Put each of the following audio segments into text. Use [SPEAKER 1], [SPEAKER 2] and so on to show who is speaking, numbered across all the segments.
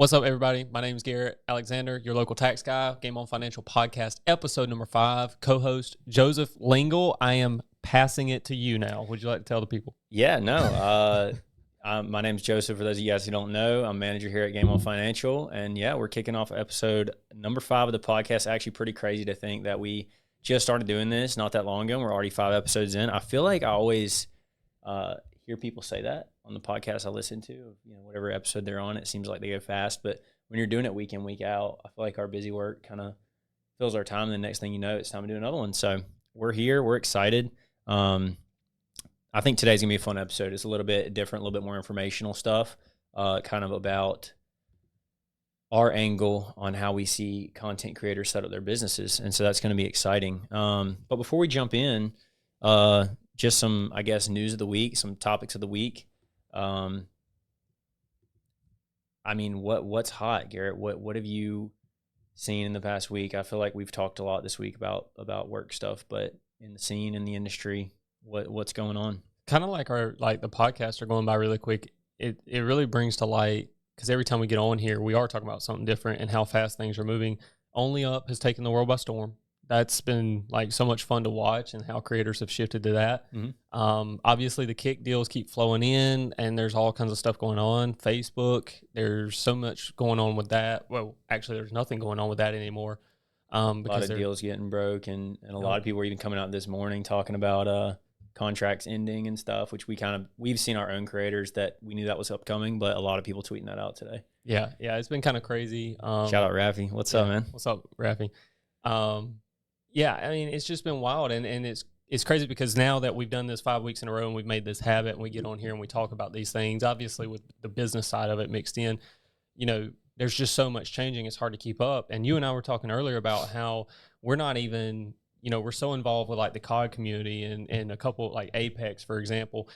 [SPEAKER 1] What's up, everybody? My name is Garrett Alexander, your local tax guy. Game On Financial Podcast, episode number 5. Co-host Joseph Lingle. I am passing it to you now. Would you like to tell the people?
[SPEAKER 2] Yeah, no. My name's Joseph. For those of you guys who don't know, I'm manager here at Game On Financial, and yeah, we're kicking off episode number 5 of the podcast. Actually, pretty crazy to think that we just started doing this not that long ago. We're already 5 episodes in. I feel like I always hear people say that on the podcast I listen to, whatever episode they're on. It seems like they go fast, but when you're doing it week in, week out, I feel like our busy work kind of fills our time. And the next thing you know, it's time to do another one. So we're here. We're excited. I think today's gonna be a fun episode. It's a little bit different, a little bit more informational stuff, kind of about our angle on how we see content creators set up their businesses. And so that's going to be exciting. But before we jump in, just some, I guess, news of the week, some topics of the week. I mean, what's hot, Garrett? What have you seen in the past week? I feel like we've talked a lot this week about work stuff, but in the scene, in the industry, what's going on?
[SPEAKER 1] Kind of like the podcasts are going by really quick. It really brings to light, because every time we get on here, we are talking about something different and how fast things are moving. Only Up has taken the world by storm. That's been like so much fun to watch, and how creators have shifted to that. Mm-hmm. Obviously, the Kick deals keep flowing in, and there's all kinds of stuff going on. Facebook, there's so much going on with that. Well, actually, there's nothing going on with that anymore.
[SPEAKER 2] Because a lot of deals getting broke, and a lot of people are even coming out this morning talking about contracts ending and stuff, which we've seen our own creators that we knew that was upcoming, but a lot of people tweeting that out today.
[SPEAKER 1] Yeah, it's been kind of crazy.
[SPEAKER 2] Shout out Rafi. What's up, man?
[SPEAKER 1] What's up, Rafi? Yeah, I mean, it's just been wild, and it's crazy because now that we've done this 5 weeks in a row and we've made this habit and we get on here and we talk about these things, obviously with the business side of it mixed in, there's just so much changing, it's hard to keep up. And you and I were talking earlier about how we're not even, we're so involved with like the COD community and a couple like Apex, for example,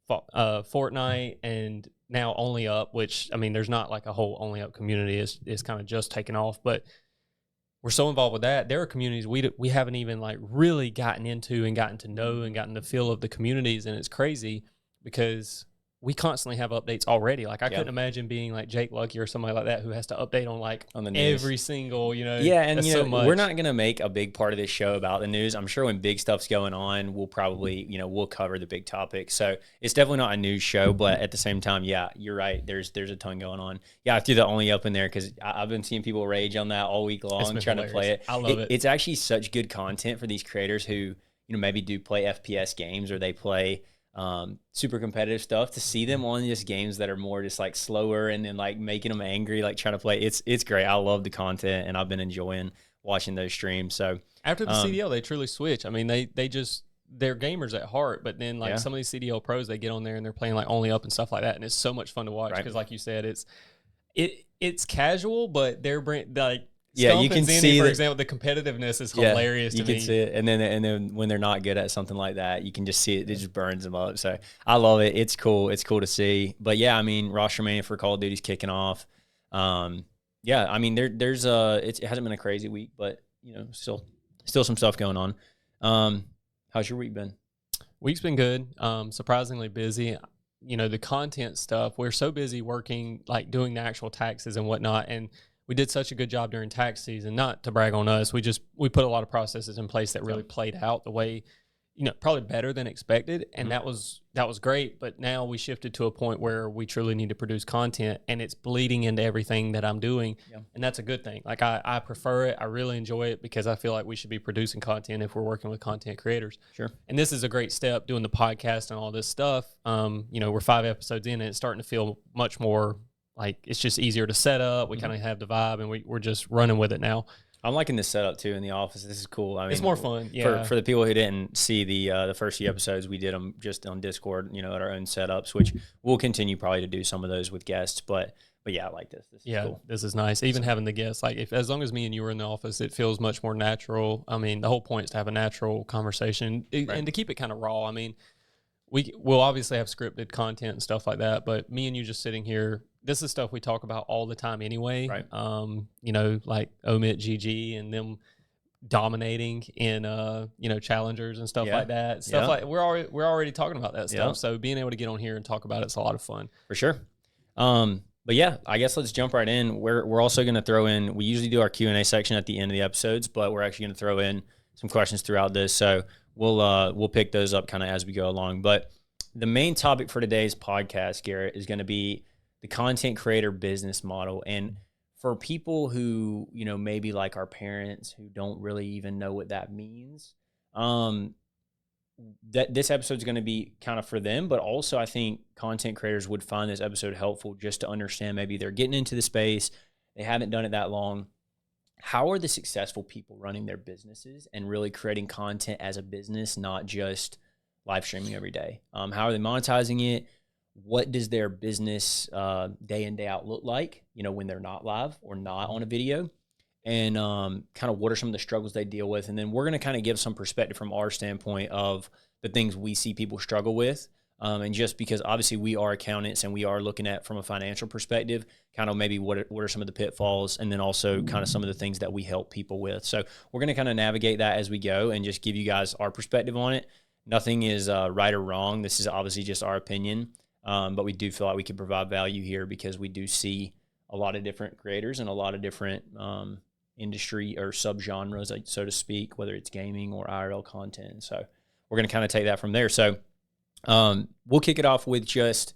[SPEAKER 1] Fortnite, and now Only Up, which, I mean, there's not like a whole Only Up community. It's kind of just taken off, but we're so involved with that. There are communities we haven't even like really gotten into and gotten to know and gotten the feel of the communities. And it's crazy because we constantly have updates already. Like I couldn't imagine being like Jake Lucky or somebody like that who has to update on the news every single,
[SPEAKER 2] Yeah, and so we're not going to make a big part of this show about the news. I'm sure when big stuff's going on, we'll probably, we'll cover the big topics. So it's definitely not a news show, but at the same time, yeah, you're right. There's a ton going on. Yeah, I threw the Only Up in there because I've been seeing people rage on that all week long, trying to play it.
[SPEAKER 1] I love it.
[SPEAKER 2] It's actually such good content for these creators who, maybe do play FPS games or they play super competitive stuff. To see them on just games that are more just like slower and then like making them angry, like trying to play, it's great. I love the content and I've been enjoying watching those streams. So
[SPEAKER 1] after the CDL, they truly switch. I mean, they're gamers at heart, but then like some of these CDL pros, they get on there and they're playing like Only Up and stuff like that, and it's so much fun to watch because like you said, it's casual, but they're like,
[SPEAKER 2] yeah, you can see,
[SPEAKER 1] for example, the competitiveness is hilarious to me.
[SPEAKER 2] You can see it, and then when they're not good at something like that, you can just see it. It just burns them up. So I love it. It's cool. It's cool to see. But yeah, I mean, roster mania for Call of Duty's kicking off. Yeah, I mean, there's it hasn't been a crazy week, but still some stuff going on. How's your week been?
[SPEAKER 1] Week's been good. Surprisingly busy. The content stuff. We're so busy working, like doing the actual taxes and whatnot, and we did such a good job during tax season. Not to brag on us, we put a lot of processes in place that really played out the way, probably better than expected, and that was great. But now we shifted to a point where we truly need to produce content, and it's bleeding into everything that I'm doing, and that's a good thing. Like I prefer it. I really enjoy it because I feel like we should be producing content if we're working with content creators.
[SPEAKER 2] Sure.
[SPEAKER 1] And this is a great step, doing the podcast and all this stuff. We're 5 episodes in, and it's starting to feel much more like it's just easier to set up. We kind of have the vibe, and we're just running with it now.
[SPEAKER 2] I'm liking this setup too in the office. This is cool. I mean,
[SPEAKER 1] it's more fun. Yeah.
[SPEAKER 2] For the people who didn't see the first few episodes, we did them just on Discord, at our own setups, which we'll continue probably to do some of those with guests. But yeah, I like this. This is cool.
[SPEAKER 1] This is nice. Even having the guests, like as long as me and you are in the office, it feels much more natural. I mean, the whole point is to have a natural conversation and to keep it kind of raw. I mean, we'll obviously have scripted content and stuff like that, but me and you just sitting here, this is stuff we talk about all the time anyway.
[SPEAKER 2] Right.
[SPEAKER 1] Like Omit GG and them dominating in challengers and stuff like that. Like we're already talking about that stuff. So being able to get on here and talk about it's a lot of fun.
[SPEAKER 2] For sure. But yeah, I guess let's jump right in. We're also going to throw in. We usually do our Q&A section at the end of the episodes, but we're actually going to throw in some questions throughout this. So we'll pick those up kind of as we go along. But the main topic for today's podcast, Garrett, is going to be the content creator business model. And for people who, maybe like our parents who don't really even know what that means, that this episode is going to be kind of for them, but also I think content creators would find this episode helpful just to understand maybe they're getting into the space, they haven't done it that long. How are the successful people running their businesses and really creating content as a business, not just live streaming every day? How are they monetizing it? What does their business day in, day out look like, when they're not live or not on a video? And kind of what are some of the struggles they deal with? And then we're going to kind of give some perspective from our standpoint of the things we see people struggle with. And just because obviously we are accountants and we are looking at from a financial perspective, kind of maybe what are some of the pitfalls, and then also kind of some of the things that we help people with. So we're going to kind of navigate that as we go and just give you guys our perspective on it. Nothing is right or wrong. This is obviously just our opinion. But we do feel like we can provide value here because we do see a lot of different creators and a lot of different industry or subgenres, so to speak, whether it's gaming or IRL content. So we're going to kind of take that from there. So we'll kick it off with just,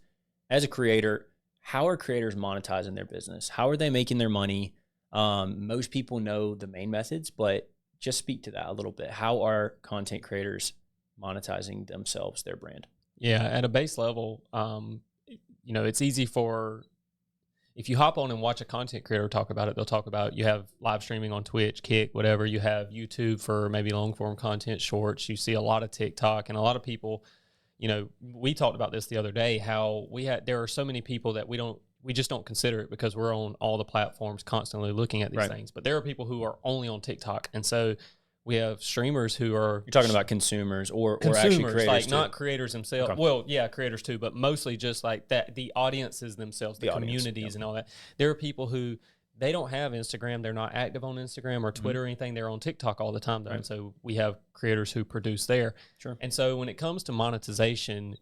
[SPEAKER 2] as a creator, how are creators monetizing their business? How are they making their money? Most people know the main methods, but just speak to that a little bit. How are content creators monetizing themselves, their brand?
[SPEAKER 1] Yeah, at a base level, it's easy if you hop on and watch a content creator talk about it, they'll talk about, you have live streaming on Twitch, Kick, whatever. You have YouTube for maybe long form content, shorts. You see a lot of TikTok, and a lot of people, we talked about this the other day, how there are so many people that we just don't consider it because we're on all the platforms constantly looking at these things. But there are people who are only on TikTok. And so we have streamers who are...
[SPEAKER 2] You're talking about consumers or actually creators,
[SPEAKER 1] like
[SPEAKER 2] too.
[SPEAKER 1] Not creators themselves. Okay. Well, yeah, creators too, but mostly just like that, the audiences themselves, the communities and all that. There are people who, they don't have Instagram. They're not active on Instagram or Twitter or anything. They're on TikTok all the time, though. Right. And so we have creators who produce there. Sure. And so when it comes to monetization,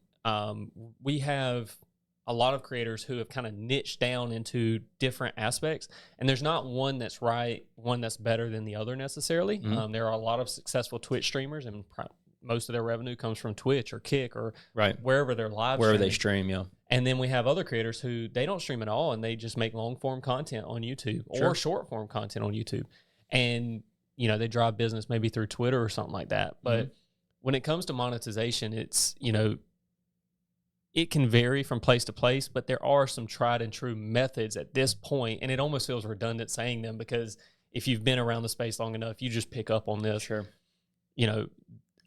[SPEAKER 1] we have a lot of creators who have kind of niched down into different aspects, and there's not one that's right, one that's better than the other necessarily. Mm-hmm. There are a lot of successful Twitch streamers, and most of their revenue comes from Twitch or Kick or wherever they're live
[SPEAKER 2] wherever
[SPEAKER 1] streaming.
[SPEAKER 2] They stream, yeah.
[SPEAKER 1] And then we have other creators who they don't stream at all, and they just make long form content on YouTube or short form content on YouTube, and they drive business maybe through Twitter or something like that. But when it comes to monetization, it's it can vary from place to place, but there are some tried and true methods at this point, and it almost feels redundant saying them because if you've been around the space long enough, you just pick up on this.
[SPEAKER 2] Sure.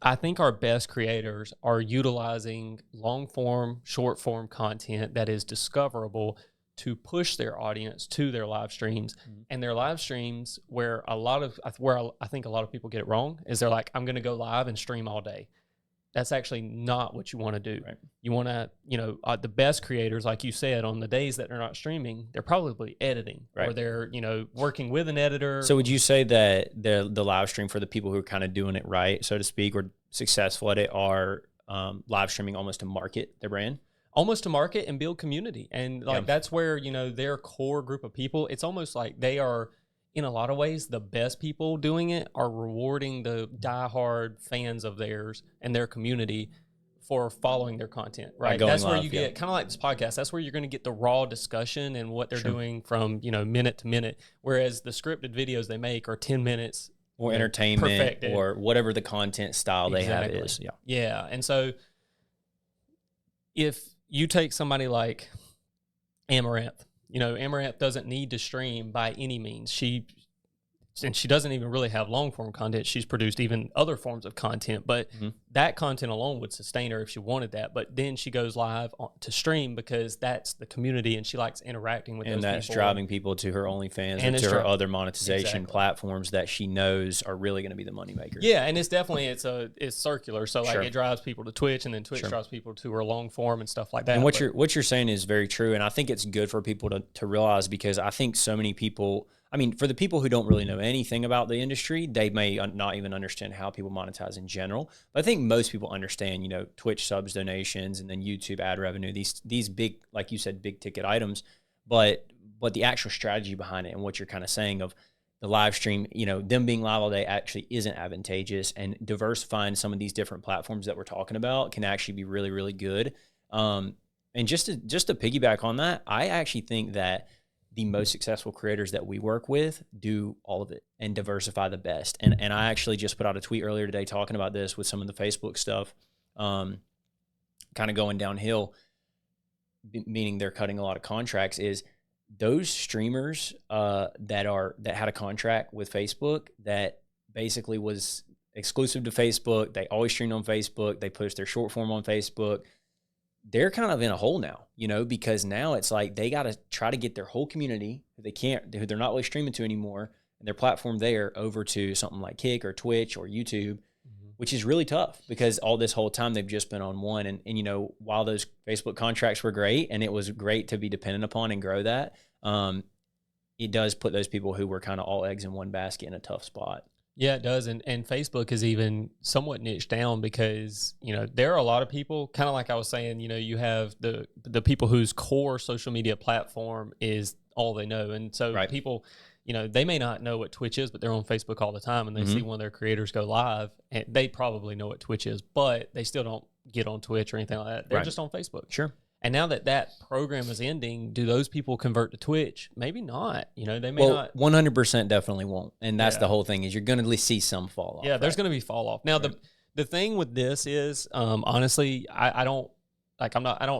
[SPEAKER 1] I think our best creators are utilizing long form, short form content that is discoverable to push their audience to their live streams. Mm-hmm. And their live streams, where I think a lot of people get it wrong, is they're like, I'm going to go live and stream all day. That's actually not what you want to do. Right. You want to, the best creators, like you said, on the days that they're not streaming, they're probably editing or they're, working with an editor.
[SPEAKER 2] So would you say that the live stream for the people who are kind of doing it right, so to speak, or successful at it, are live streaming almost to market their brand?
[SPEAKER 1] Almost to market and build community. And that's where, their core group of people, it's almost like they are, in a lot of ways, the best people doing it are rewarding the diehard fans of theirs and their community for following their content, right? That's where you get, kind of like this podcast, that's where you're going to get the raw discussion and what they're doing from, minute to minute. Whereas the scripted videos they make are 10 minutes.
[SPEAKER 2] Or entertainment perfected. Or whatever the content style they have is. Yeah.
[SPEAKER 1] Yeah. And so if you take somebody like Amaranth, Amaranth doesn't need to stream by any means. She doesn't even really have long form content. She's produced even other forms of content, but that content alone would sustain her if she wanted that. But then she goes live to stream because that's the community and she likes interacting with those people.
[SPEAKER 2] And that's driving people to her OnlyFans and to her other monetization platforms that she knows are really going to be the moneymaker.
[SPEAKER 1] Yeah, and it's definitely, it's circular. So like it drives people to Twitch, and then Twitch drives people to her long form and stuff like that.
[SPEAKER 2] And what you're saying is very true. And I think it's good for people to realize, because I think so many people, for the people who don't really know anything about the industry, they may not even understand how people monetize in general. But I think most people understand, Twitch subs, donations, and then YouTube ad revenue, these big, like you said, big ticket items. but the actual strategy behind it and what you're kind of saying of the live stream, them being live all day actually isn't advantageous, and diversifying some of these different platforms that we're talking about can actually be really, really good. And just to piggyback on that, I actually think that the most successful creators that we work with do all of it and diversify the best. And I actually just put out a tweet earlier today talking about this with some of the Facebook stuff, kind of going downhill, meaning they're cutting a lot of contracts, is those streamers that had a contract with Facebook that basically was exclusive to Facebook. They always streamed on Facebook. They post their short form on Facebook. They're kind of in a hole now, because now it's like they got to try to get their whole community who they're not really streaming to anymore, and their platform there over to something like Kick or Twitch or YouTube, which is really tough because all this whole time they've just been on one. And while those Facebook contracts were great and it was great to be dependent upon and grow that, it does put those people who were kind of all eggs in one basket in a tough spot.
[SPEAKER 1] Yeah, it does. And Facebook is even somewhat niched down because, there are a lot of people, kind of like I was saying, you have the people whose core social media platform is all they know. And so people, they may not know what Twitch is, but they're on Facebook all the time and they see one of their creators go live, and they probably know what Twitch is, but they still don't get on Twitch or anything like that. They're just on Facebook.
[SPEAKER 2] Sure.
[SPEAKER 1] And now that program is ending, do those people convert to Twitch? Maybe not. They may not.
[SPEAKER 2] 100% definitely won't. And that's the whole thing, is you're going to see some fall off.
[SPEAKER 1] Yeah, there's going to be fall off. Now, the thing with this is, honestly, I don't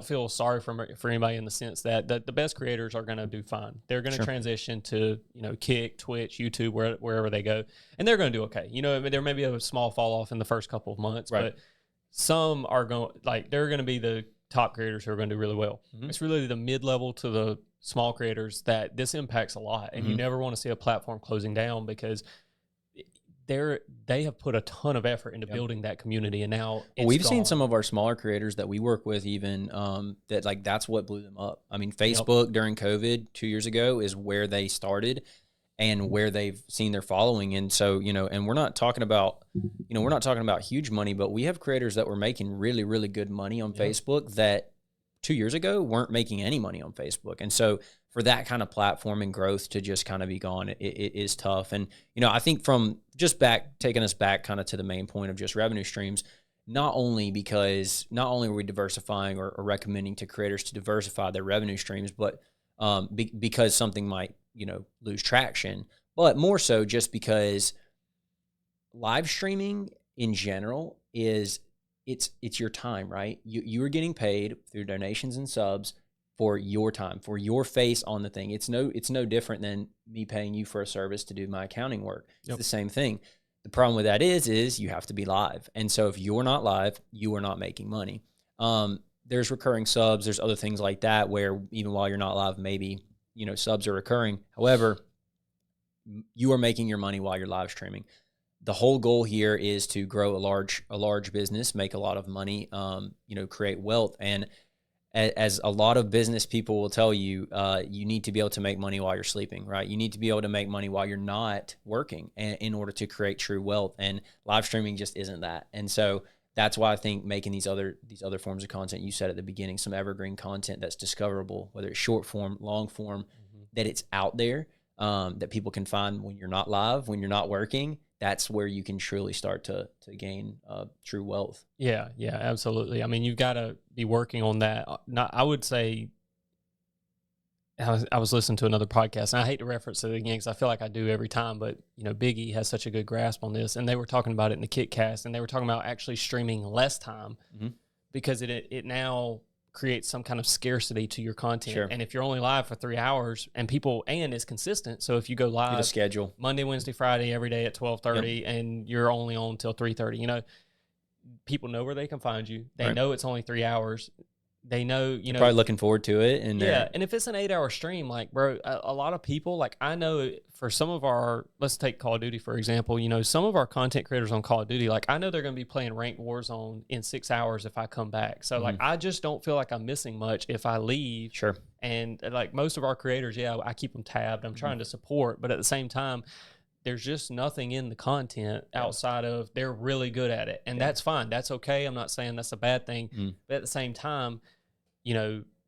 [SPEAKER 1] feel sorry for anybody in the sense that the best creators are going to do fine. They're going to transition to, Kick, Twitch, YouTube, wherever they go, and they're going to do okay. There may be a small fall off in the first couple of months, but some are going, they're going to be the top creators who are going to do really well. It's really the mid-level to the small creators that this impacts a lot, and you never want to see a platform closing down because they have put a ton of effort into building that community, and now
[SPEAKER 2] we've seen some of our smaller creators that we work with even that's what blew them up. I mean, Facebook during COVID 2 years ago is where they started and where they've seen their following. And so, and we're not talking about huge money, but we have creators that were making really, really good money on Facebook that 2 years ago weren't making any money on Facebook. And so for that kind of platform and growth to just kind of be gone, it is tough. And, I think from taking us back kind of to the main point of just revenue streams, not only are we diversifying or recommending to creators to diversify their revenue streams, but because something might, lose traction, but more so just because live streaming in general it's your time, right? You are getting paid through donations and subs for your time, for your face on the thing. It's no different than me paying you for a service to do my accounting work. It's the same thing. The problem with that is you have to be live. And so if you're not live, you are not making money. There's recurring subs, there's other things like that where even while you're not live, maybe, subs are recurring. However, you are making your money while you're live streaming. The whole goal here is to grow a large business, make a lot of money, create wealth. And as a lot of business people will tell you, you need to be able to make money while you're sleeping, right? You need to be able to make money while you're not working in order to create true wealth. And live streaming just isn't that. And so that's why I think making these other forms of content, you said at the beginning, some evergreen content that's discoverable, whether it's short form, long form, that it's out there, that people can find when you're not live, when you're not working. That's where you can truly start to gain true wealth.
[SPEAKER 1] Yeah, absolutely. I mean, you've got to be working on that. I would say, I was listening to another podcast, and I hate to reference it again because I feel like I do every time, but Biggie has such a good grasp on this, and they were talking about it in the KitCast, and they were talking about actually streaming less time because it now creates some kind of scarcity to your content.
[SPEAKER 2] Sure.
[SPEAKER 1] And if you're only live for 3 hours and it's consistent. So if you go live
[SPEAKER 2] schedule
[SPEAKER 1] Monday, Wednesday, Friday, every day at 12:30 and you're only on till 3:30, people know where they can find you. They know it's only 3 hours. They know,
[SPEAKER 2] They're probably looking forward to it. And
[SPEAKER 1] and if it's an 8-hour stream, bro, a lot of people, I know for some of let's take Call of Duty, for example, some of our content creators on Call of Duty, I know they're going to be playing ranked Warzone in 6 hours if I come back. So, I just don't feel like I'm missing much if I leave.
[SPEAKER 2] Sure.
[SPEAKER 1] And, most of our creators, I keep them tabbed. I'm trying to support, but at the same time, there's just nothing in the content outside of they're really good at it. And that's fine. That's okay. I'm not saying that's a bad thing. But at the same time,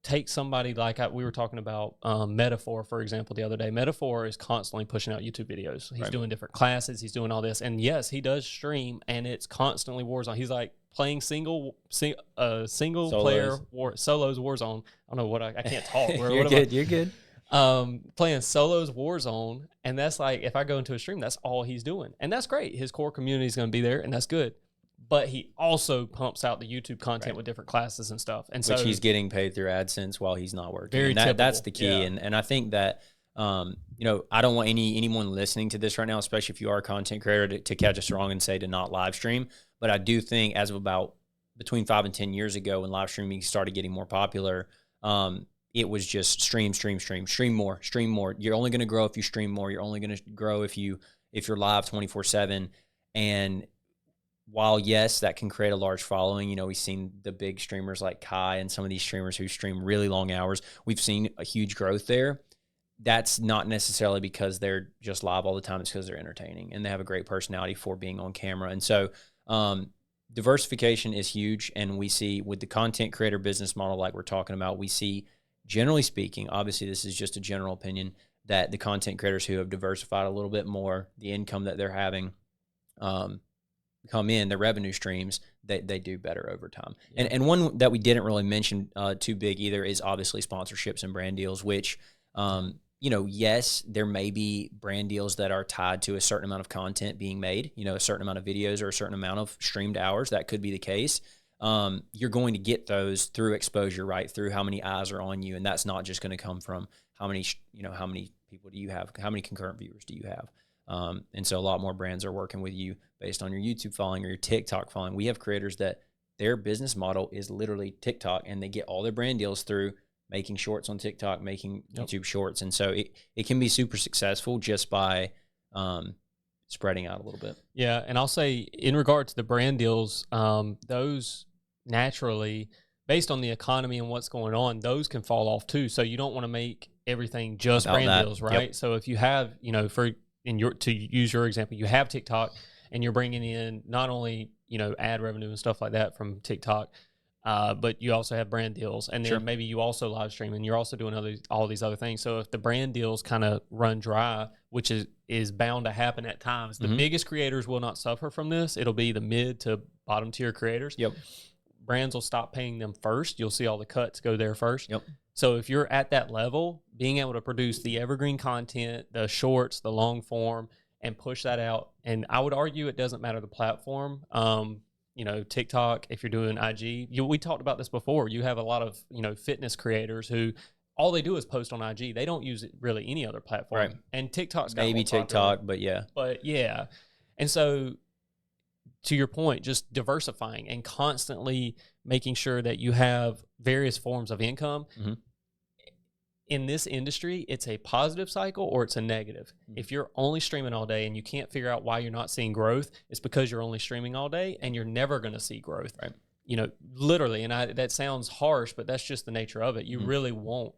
[SPEAKER 1] take somebody like we were talking about Metaphor, for example, the other day. Metaphor is constantly pushing out YouTube videos. He's doing different classes. He's doing all this. And yes, he does stream, and it's constantly Warzone. He's like playing single player solos Warzone. I don't know what I can't talk.
[SPEAKER 2] You're good. You're good.
[SPEAKER 1] Playing solos Warzone. And that's like, if I go into a stream, that's all he's doing. And that's great. His core community is going to be there, and that's good. But he also pumps out the YouTube content with different classes and stuff. And
[SPEAKER 2] which he's getting paid through AdSense while he's not working.
[SPEAKER 1] Very
[SPEAKER 2] that's the key. Yeah. And I think that, you know, I don't want anyone listening to this right now, especially if you are a content creator, to catch us wrong and say to not live stream. But I do think as of about between 5 and 10 years ago, when live streaming started getting more popular, it was just stream more. You're only going to grow if you stream more. You're only going to grow if you're live 24/7. And while yes, that can create a large following, you know, we've seen the big streamers like Kai and some of these streamers who stream really long hours. We've seen a huge growth there. That's not necessarily because they're just live all the time. It's because they're entertaining and they have a great personality for being on camera. And so diversification is huge. And we see with the content creator business model like we're talking about, we see, generally speaking, obviously this is just a general opinion, that the content creators who have diversified a little bit more, the income that they're having, come in, the revenue streams, they do better over time. Yeah. And one that we didn't really mention too big either is obviously sponsorships and brand deals, which, you know, yes, there may be brand deals that are tied to a certain amount of content being made, you know, a certain amount of videos or a certain amount of streamed hours. That could be the case. You're going to get those through exposure, right? Through how many eyes are on you. And that's not just going to come from how many people do you have? How many concurrent viewers do you have? And so a lot more brands are working with you based on your YouTube following or your TikTok following. We have creators that their business model is literally TikTok, and they get all their brand deals through making shorts on TikTok, making YouTube shorts. And so it can be super successful just by spreading out a little bit.
[SPEAKER 1] Yeah. And I'll say in regard to the brand deals, those naturally, based on the economy and what's going on, those can fall off too. So you don't want to make everything just brand deals, right? Yep. So if you have, you know, to use your example, you have TikTok and you're bringing in not only, you know, ad revenue and stuff like that from TikTok, but you also have brand deals, and then maybe you also live stream and you're also doing all these other things. So if the brand deals kind of run dry, which is bound to happen at times, the biggest creators will not suffer from this. It'll be the mid to bottom tier creators.
[SPEAKER 2] Yep.
[SPEAKER 1] Brands will stop paying them first. You'll see all the cuts go there first.
[SPEAKER 2] Yep.
[SPEAKER 1] So if you're at that level, being able to produce the evergreen content, the shorts, the long form, and push that out, and I would argue it doesn't matter the platform. You know, TikTok, if you're doing IG, we talked about this before. You have a lot of, you know, fitness creators who all they do is post on IG. They don't use it really any other platform. Right. And TikTok's got
[SPEAKER 2] maybe TikTok, but yeah.
[SPEAKER 1] But yeah. And so to your point, just diversifying and constantly making sure that you have various forms of income. In this industry, it's a positive cycle or it's a negative. If you're only streaming all day and you can't figure out why you're not seeing growth, it's because you're only streaming all day and you're never going to see growth. Right. You know, literally, and that sounds harsh, but that's just the nature of it. You really won't.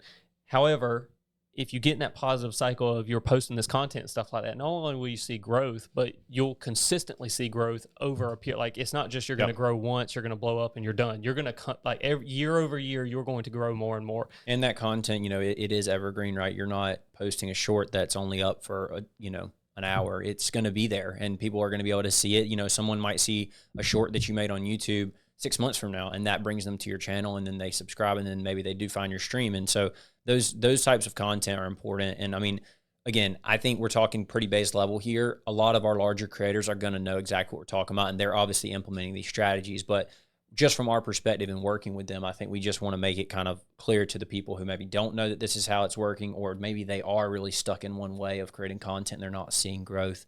[SPEAKER 1] However, if you get in that positive cycle of you're posting this content and stuff like that, not only will you see growth, but you'll consistently see growth over a period. Like, it's not just you're going to grow once, you're going to blow up and you're done. You're going to, like, every year over year, you're going to grow more and more.
[SPEAKER 2] And that content, you know, it is evergreen, right? You're not posting a short that's only up for, an hour. It's going to be there and people are going to be able to see it. You know, someone might see a short that you made on YouTube 6 months from now, and that brings them to your channel, and then they subscribe, and then maybe they do find your stream. And so those types of content are important. And I mean, again, I think we're talking pretty base level here. A lot of our larger creators are going to know exactly what we're talking about, and they're obviously implementing these strategies. But just from our perspective and working with them, I think we just want to make it kind of clear to the people who maybe don't know that this is how it's working, or maybe they are really stuck in one way of creating content and they're not seeing growth.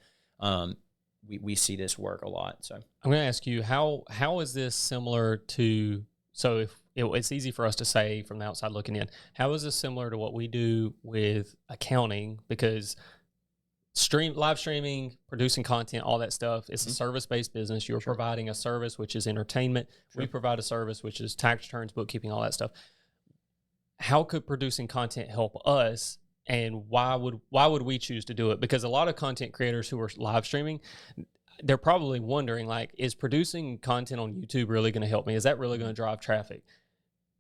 [SPEAKER 2] We see this work a lot. So
[SPEAKER 1] I'm going to ask you, how is this similar to, so if it's easy for us to say from the outside looking in, how is this similar to what we do with accounting? Because live streaming, producing content, all that stuff, it's a service-based business. You're providing a service, which is entertainment. We provide a service, which is tax returns, bookkeeping, all that stuff. How could producing content help us? And why would we choose to do it? Because a lot of content creators who are live streaming, they're probably wondering, like, is producing content on YouTube really going to help me? Is that really going to drive traffic?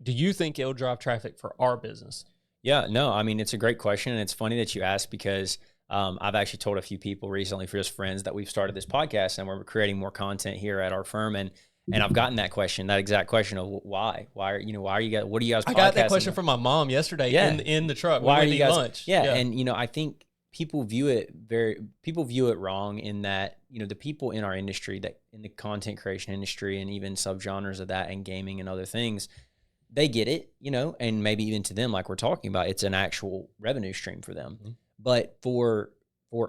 [SPEAKER 1] do you think it'll drive traffic for our business?
[SPEAKER 2] Yeah, no, I mean, it's a great question. And it's funny that you asked because I've actually told a few people recently, for just friends, that we've started this podcast and we're creating more content here at our firm. And I've gotten that question, that exact question of why are you guys, what are you guys podcasting?
[SPEAKER 1] I got that question from my mom yesterday in the truck.
[SPEAKER 2] Why
[SPEAKER 1] we
[SPEAKER 2] are
[SPEAKER 1] went
[SPEAKER 2] you
[SPEAKER 1] to eat
[SPEAKER 2] guys,
[SPEAKER 1] lunch.
[SPEAKER 2] Yeah. And, I think people view it wrong in that, the people in our industry, that in the content creation industry and even subgenres of that and gaming and other things, they get it, and maybe even to them, like we're talking about, it's an actual revenue stream for them. Mm-hmm. But for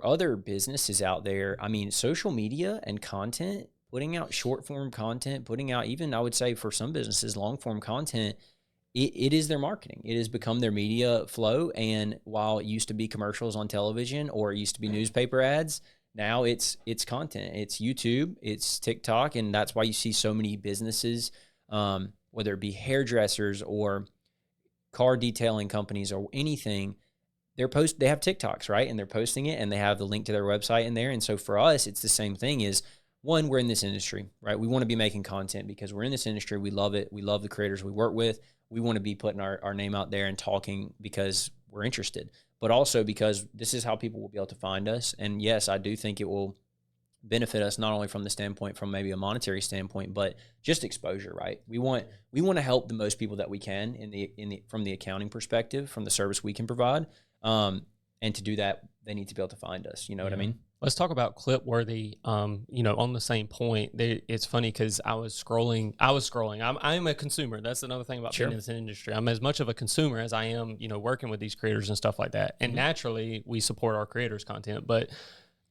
[SPEAKER 2] other businesses out there, I mean, social media and content, putting out short form content, putting out even, I would say for some businesses, long form content, it is their marketing. It has become their media flow. And while it used to be commercials on television or it used to be newspaper ads, now it's content. It's YouTube, it's TikTok, and that's why you see so many businesses, whether it be hairdressers or car detailing companies or anything, they have TikToks, right? And they're posting it and they have the link to their website in there. And so for us, it's the same thing. Is one, we're in this industry, right? We want to be making content because we're in this industry. We love it. We love the creators we work with. We want to be putting our name out there and talking because we're interested, but also because this is how people will be able to find us. And yes, I do think it will benefit us not only from the standpoint, from maybe a monetary standpoint, but just exposure, right? We want to help the most people that we can from the accounting perspective, from the service we can provide. And to do that, they need to be able to find us. You know what I mean?
[SPEAKER 1] Let's talk about Clipworthy. On the same point, it's funny because I was scrolling. I'm a consumer. That's another thing about being in this industry. I'm as much of a consumer as I am, working with these creators and stuff like that. And naturally, we support our creators' content, but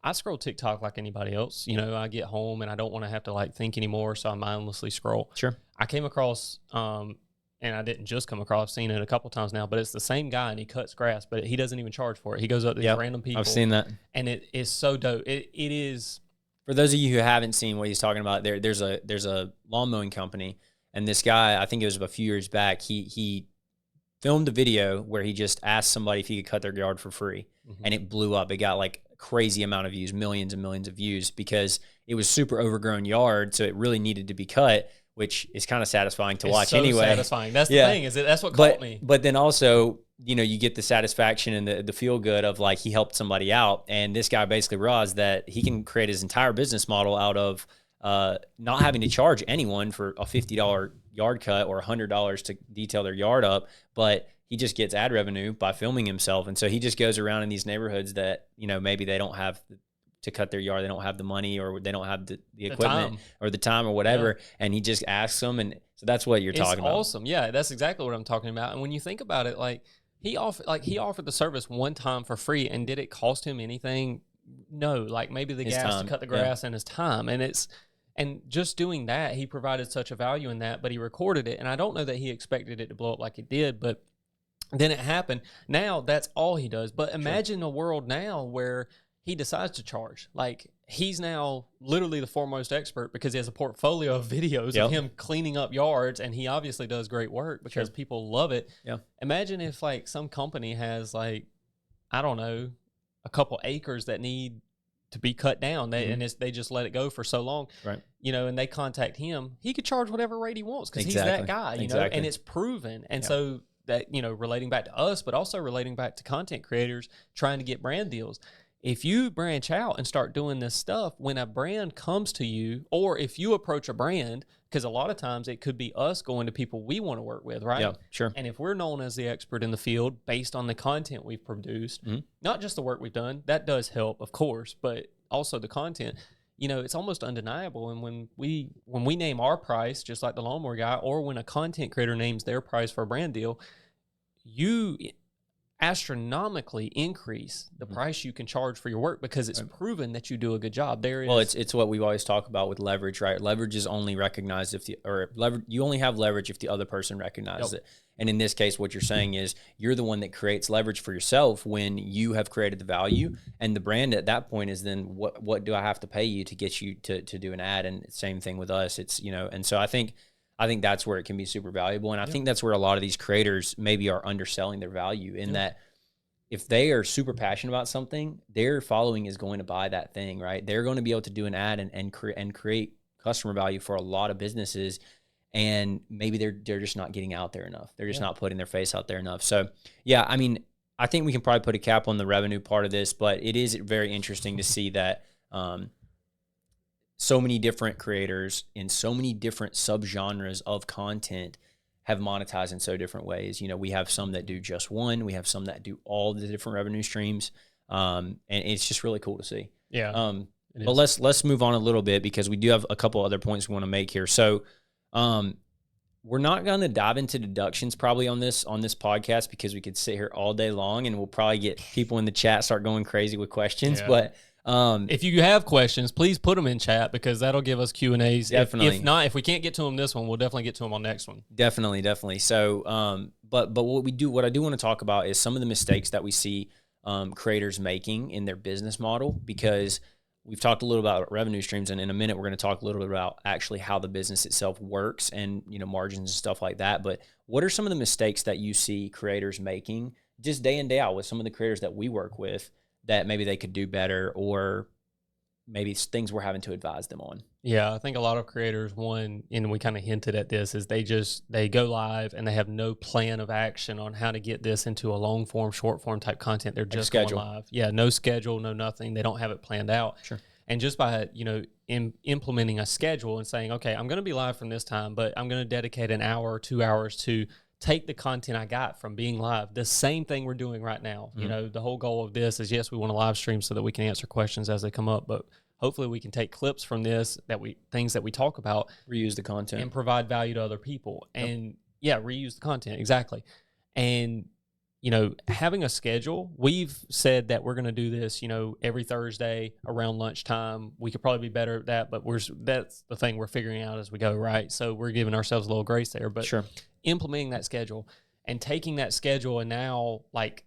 [SPEAKER 1] I scroll TikTok like anybody else. I get home and I don't want to have to think anymore, so I mindlessly scroll.
[SPEAKER 2] Sure.
[SPEAKER 1] I came across, and I didn't just come across, I've seen it a couple times now, but it's the same guy and he cuts grass, but he doesn't even charge for it. He goes up to these random people.
[SPEAKER 2] I've seen that.
[SPEAKER 1] And it is so dope. It is.
[SPEAKER 2] For those of you who haven't seen what he's talking about, there's a lawn mowing company, and this guy, I think it was a few years back, he filmed a video where he just asked somebody if he could cut their yard for free, and it blew up. It got crazy amount of views, millions and millions of views, because it was super overgrown yard, so it really needed to be cut, which is kind of satisfying to watch anyway.
[SPEAKER 1] Satisfying. That's the thing, that's what caught me.
[SPEAKER 2] But then also, you get the satisfaction and the feel good of he helped somebody out. And this guy basically realized that he can create his entire business model out of not having to charge anyone for a $50 yard cut or $100 to detail their yard up, but he just gets ad revenue by filming himself. And so he just goes around in these neighborhoods that, maybe they don't have to cut their yard, they don't have the money, or they don't have the equipment or the time or whatever, and he just asks them. And so that's what you're talking about.
[SPEAKER 1] It's awesome. Yeah, that's exactly what I'm talking about. And when you think about it, he offered the service one time for free, and did it cost him anything? No, maybe the gas time to cut the grass and his time. And just doing that, he provided such a value in that, but he recorded it. And I don't know that he expected it to blow up like it did, but then it happened. Now that's all he does. But imagine a world now where he decides to charge. He's now literally the foremost expert because he has a portfolio of videos of him cleaning up yards, and he obviously does great work because people love it. Yeah. Imagine if some company has I don't know, a couple acres that need to be cut down, and they just let it go for so long,
[SPEAKER 2] right?
[SPEAKER 1] And they contact him. He could charge whatever rate he wants because he's that guy, and it's proven. And so that, relating back to us, but also relating back to content creators trying to get brand deals. If you branch out and start doing this stuff, when a brand comes to you, or if you approach a brand, because a lot of times it could be us going to people we want to work with, right?
[SPEAKER 2] Yeah, sure.
[SPEAKER 1] And if we're known as the expert in the field based on the content we've produced, not just the work we've done, that does help, of course, but also the content, it's almost undeniable. And when we name our price, just like the lawnmower guy, or when a content creator names their price for a brand deal, you astronomically increase the price you can charge for your work because it's proven that you do a good job.
[SPEAKER 2] Well, it's what we always talk about with leverage, right? Leverage is only recognized you only have leverage if the other person recognizes it. And in this case, what you're saying is you're the one that creates leverage for yourself when you have created the value, and the brand at that point is then what do I have to pay you to get you to do an ad? And same thing with us. It's, and so I think that's where it can be super valuable. And I think that's where a lot of these creators maybe are underselling their value in that if they are super passionate about something, their following is going to buy that thing, right? They're going to be able to do an ad and create customer value for a lot of businesses. and maybe they're just not getting out there enough. They're just not putting their face out there enough. So yeah, I mean, I think we can probably put a cap on the revenue part of this, but it is very interesting to see that so many different creators in so many different subgenres of content have monetized in so different ways. You know, we have some that do just one, we have some that do all the different revenue streams. And it's just really cool to see.
[SPEAKER 1] Yeah.
[SPEAKER 2] But let's move on a little bit because we do have a couple other points we want to make here. So we're not going to dive into deductions probably on this podcast because we could sit here all day long and we'll probably get people in the chat start going crazy with questions. Yeah. But
[SPEAKER 1] if you have questions, please put them in chat because that'll give us Q&As.
[SPEAKER 2] Definitely.
[SPEAKER 1] If not, if we can't get to them this one, we'll definitely get to them on next one.
[SPEAKER 2] Definitely. So, but what I do want to talk about is some of the mistakes that we see creators making in their business model, because we've talked a little about revenue streams, and in a minute, we're going to talk a little bit about actually how the business itself works and, you know, margins and stuff like that. But what are some of the mistakes that you see creators making just day in, day out with some of the creators that we work with that maybe they could do better, or maybe things we're having to advise them on?
[SPEAKER 1] Yeah, I think a lot of creators, one, and we kind of hinted at this, is they go live and they have no plan of action on how to get this into a long form, short form type content. They're just going live. Yeah, no schedule, no nothing. They don't have it planned out.
[SPEAKER 2] Sure.
[SPEAKER 1] And just by, you know, implementing a schedule and saying, okay, I'm going to be live from this time, but I'm going to dedicate an hour or 2 hours to take the content I got from being live. The same thing we're doing right now. Mm-hmm. You know, the whole goal of this is, yes, we want to live stream so that we can answer questions as they come up, but hopefully we can take clips from this, things that we talk about,
[SPEAKER 2] reuse the content
[SPEAKER 1] and provide value to other people. And reuse the content. Exactly. And, you know, having a schedule, we've said that we're going to do this, you know, every Thursday around lunchtime. We could probably be better at that, but that's the thing we're figuring out as we go. Right. So we're giving ourselves a little grace there, but
[SPEAKER 2] sure,
[SPEAKER 1] implementing that schedule and taking that schedule. And now, like,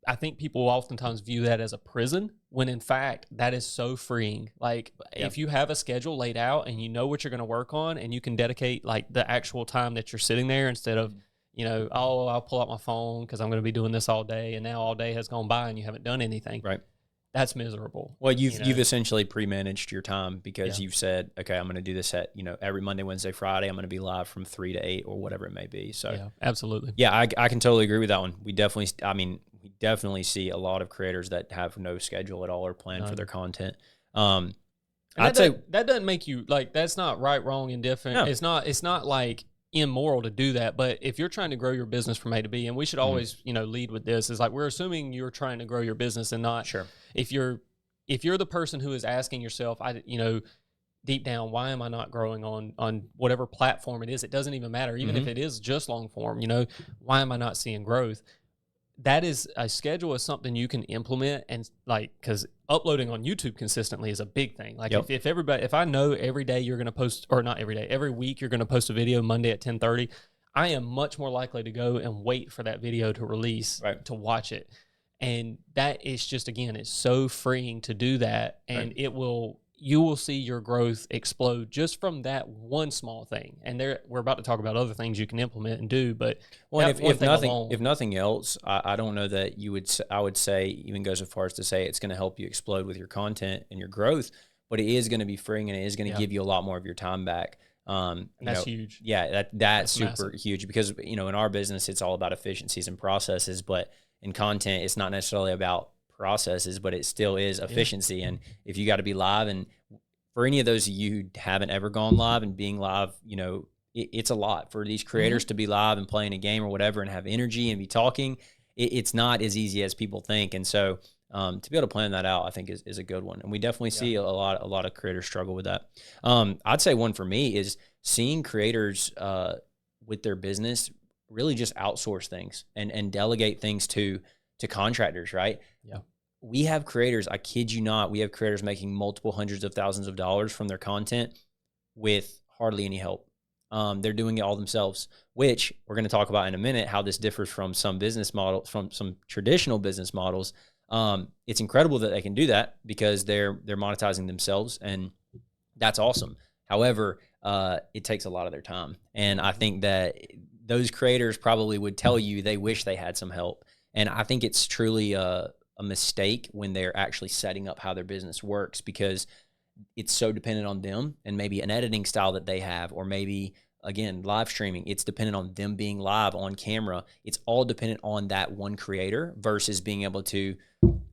[SPEAKER 1] I think people oftentimes view that as a prison, when in fact that is so freeing. Like, if you have a schedule laid out and you know what you're going to work on, and you can dedicate like the actual time that you're sitting there, instead of, you know, oh, I'll pull out my phone because I'm going to be doing this all day, and now all day has gone by and you haven't done anything.
[SPEAKER 2] Right.
[SPEAKER 1] That's miserable.
[SPEAKER 2] Well, you've essentially pre-managed your time because you've said, okay, I'm going to do this at, you know, every Monday, Wednesday, Friday, I'm going to be live from 3 to 8 or whatever it may be. So
[SPEAKER 1] yeah, absolutely.
[SPEAKER 2] Yeah, I can totally agree with that one. We definitely see a lot of creators that have no schedule at all or plan for their content.
[SPEAKER 1] I'd say that doesn't make you, like, that's not right, wrong, indifferent.
[SPEAKER 2] No.
[SPEAKER 1] It's not like immoral to do that. But if you're trying to grow your business from A to B, and we should always, you know, lead with this, is like, we're assuming you're trying to grow your business, and not if you're the person who is asking yourself, you know, deep down, why am I not growing on whatever platform it is? It doesn't even matter. Even if it is just long form, you know, why am I not seeing growth? That is, a schedule is something you can implement, and like, because uploading on YouTube consistently is a big thing. Like, if I know every day you're going to post, or not every day, every week you're going to post a video Monday at 10:30, I am much more likely to go and wait for that video to release to watch it. And that is just, again, it's so freeing to do that, and you will see your growth explode just from that one small thing. And we're about to talk about other things you can implement and do, but
[SPEAKER 2] if nothing else, I don't know that I would say, even go so far as to say it's going to help you explode with your content and your growth, but it is going to be freeing, and it is going to give you a lot more of your time back.
[SPEAKER 1] And that's huge.
[SPEAKER 2] Yeah, that's super huge, because, you know, in our business, it's all about efficiencies and processes, but in content, it's not necessarily about processes, but it still is efficiency. And if you got to be live, and for any of those of you who haven't ever gone live, and being live, you know, it's a lot for these creators to be live and playing a game or whatever and have energy and be talking. It's not as easy as people think. And so to be able to plan that out, I think is a good one. And we definitely see a lot of creators struggle with that. I'd say one for me is seeing creators with their business really just outsource things and delegate things to contractors, right?
[SPEAKER 1] Yeah.
[SPEAKER 2] We have creators, I kid you not, we have creators making multiple hundreds of thousands of dollars from their content with hardly any help. They're doing it all themselves, which we're going to talk about in a minute, how this differs from some business models, from some traditional business models. It's incredible that they can do that because they're monetizing themselves, and that's awesome. However, it takes a lot of their time. And I think that those creators probably would tell you they wish they had some help. And I think it's truly a mistake when they're actually setting up how their business works, because it's so dependent on them and maybe an editing style that they have, or maybe again, live streaming, it's dependent on them being live on camera. It's all dependent on that one creator versus being able to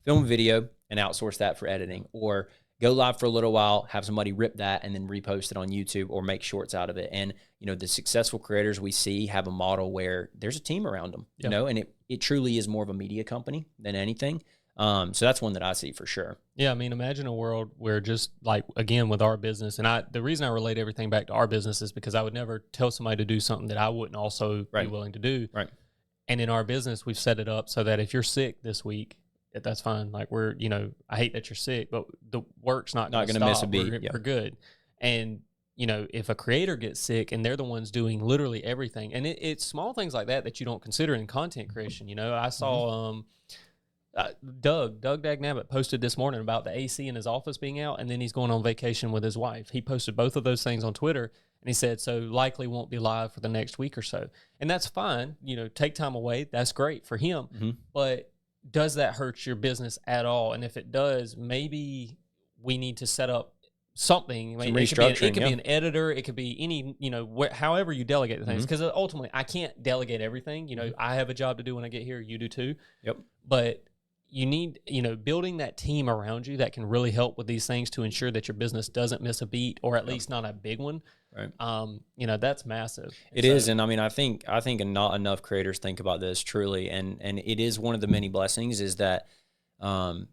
[SPEAKER 2] film video and outsource that for editing, or go live for a little while, have somebody rip that and then repost it on YouTube or make shorts out of it. And, the successful creators we see have a model where there's a team around them, and it truly is more of a media company than anything. So that's one that I see for sure.
[SPEAKER 1] Yeah, I mean, imagine a world where just like, again, with our business, and the reason I relate everything back to our business is because I would never tell somebody to do something that I wouldn't also be willing to do.
[SPEAKER 2] Right.
[SPEAKER 1] And in our business, we've set it up so that if you're sick this week, that's fine. Like I hate that you're sick, but the work's not going to
[SPEAKER 2] miss a beat.
[SPEAKER 1] We're good. And, if a creator gets sick and they're the ones doing literally everything, and it's small things like that you don't consider in content creation. I saw Doug Dagnabbit posted this morning about the AC in his office being out, and then he's going on vacation with his wife. He posted both of those things on Twitter, and he said, so likely won't be live for the next week or so. And that's fine. Take time away. That's great for him.
[SPEAKER 2] Mm-hmm.
[SPEAKER 1] But does that hurt your business at all? And if it does, maybe we need to set up something.
[SPEAKER 2] Some restructuring.
[SPEAKER 1] It could be an editor. It could be any, however you delegate the things. Because ultimately, I can't delegate everything. I have a job to do when I get here. You do too.
[SPEAKER 2] Yep.
[SPEAKER 1] But you need, building that team around you that can really help with these things to ensure that your business doesn't miss a beat, or at least not a big one.
[SPEAKER 2] Right.
[SPEAKER 1] That's massive.
[SPEAKER 2] It is. And I mean, I think not enough creators think about this truly. And it is one of the many blessings is that, and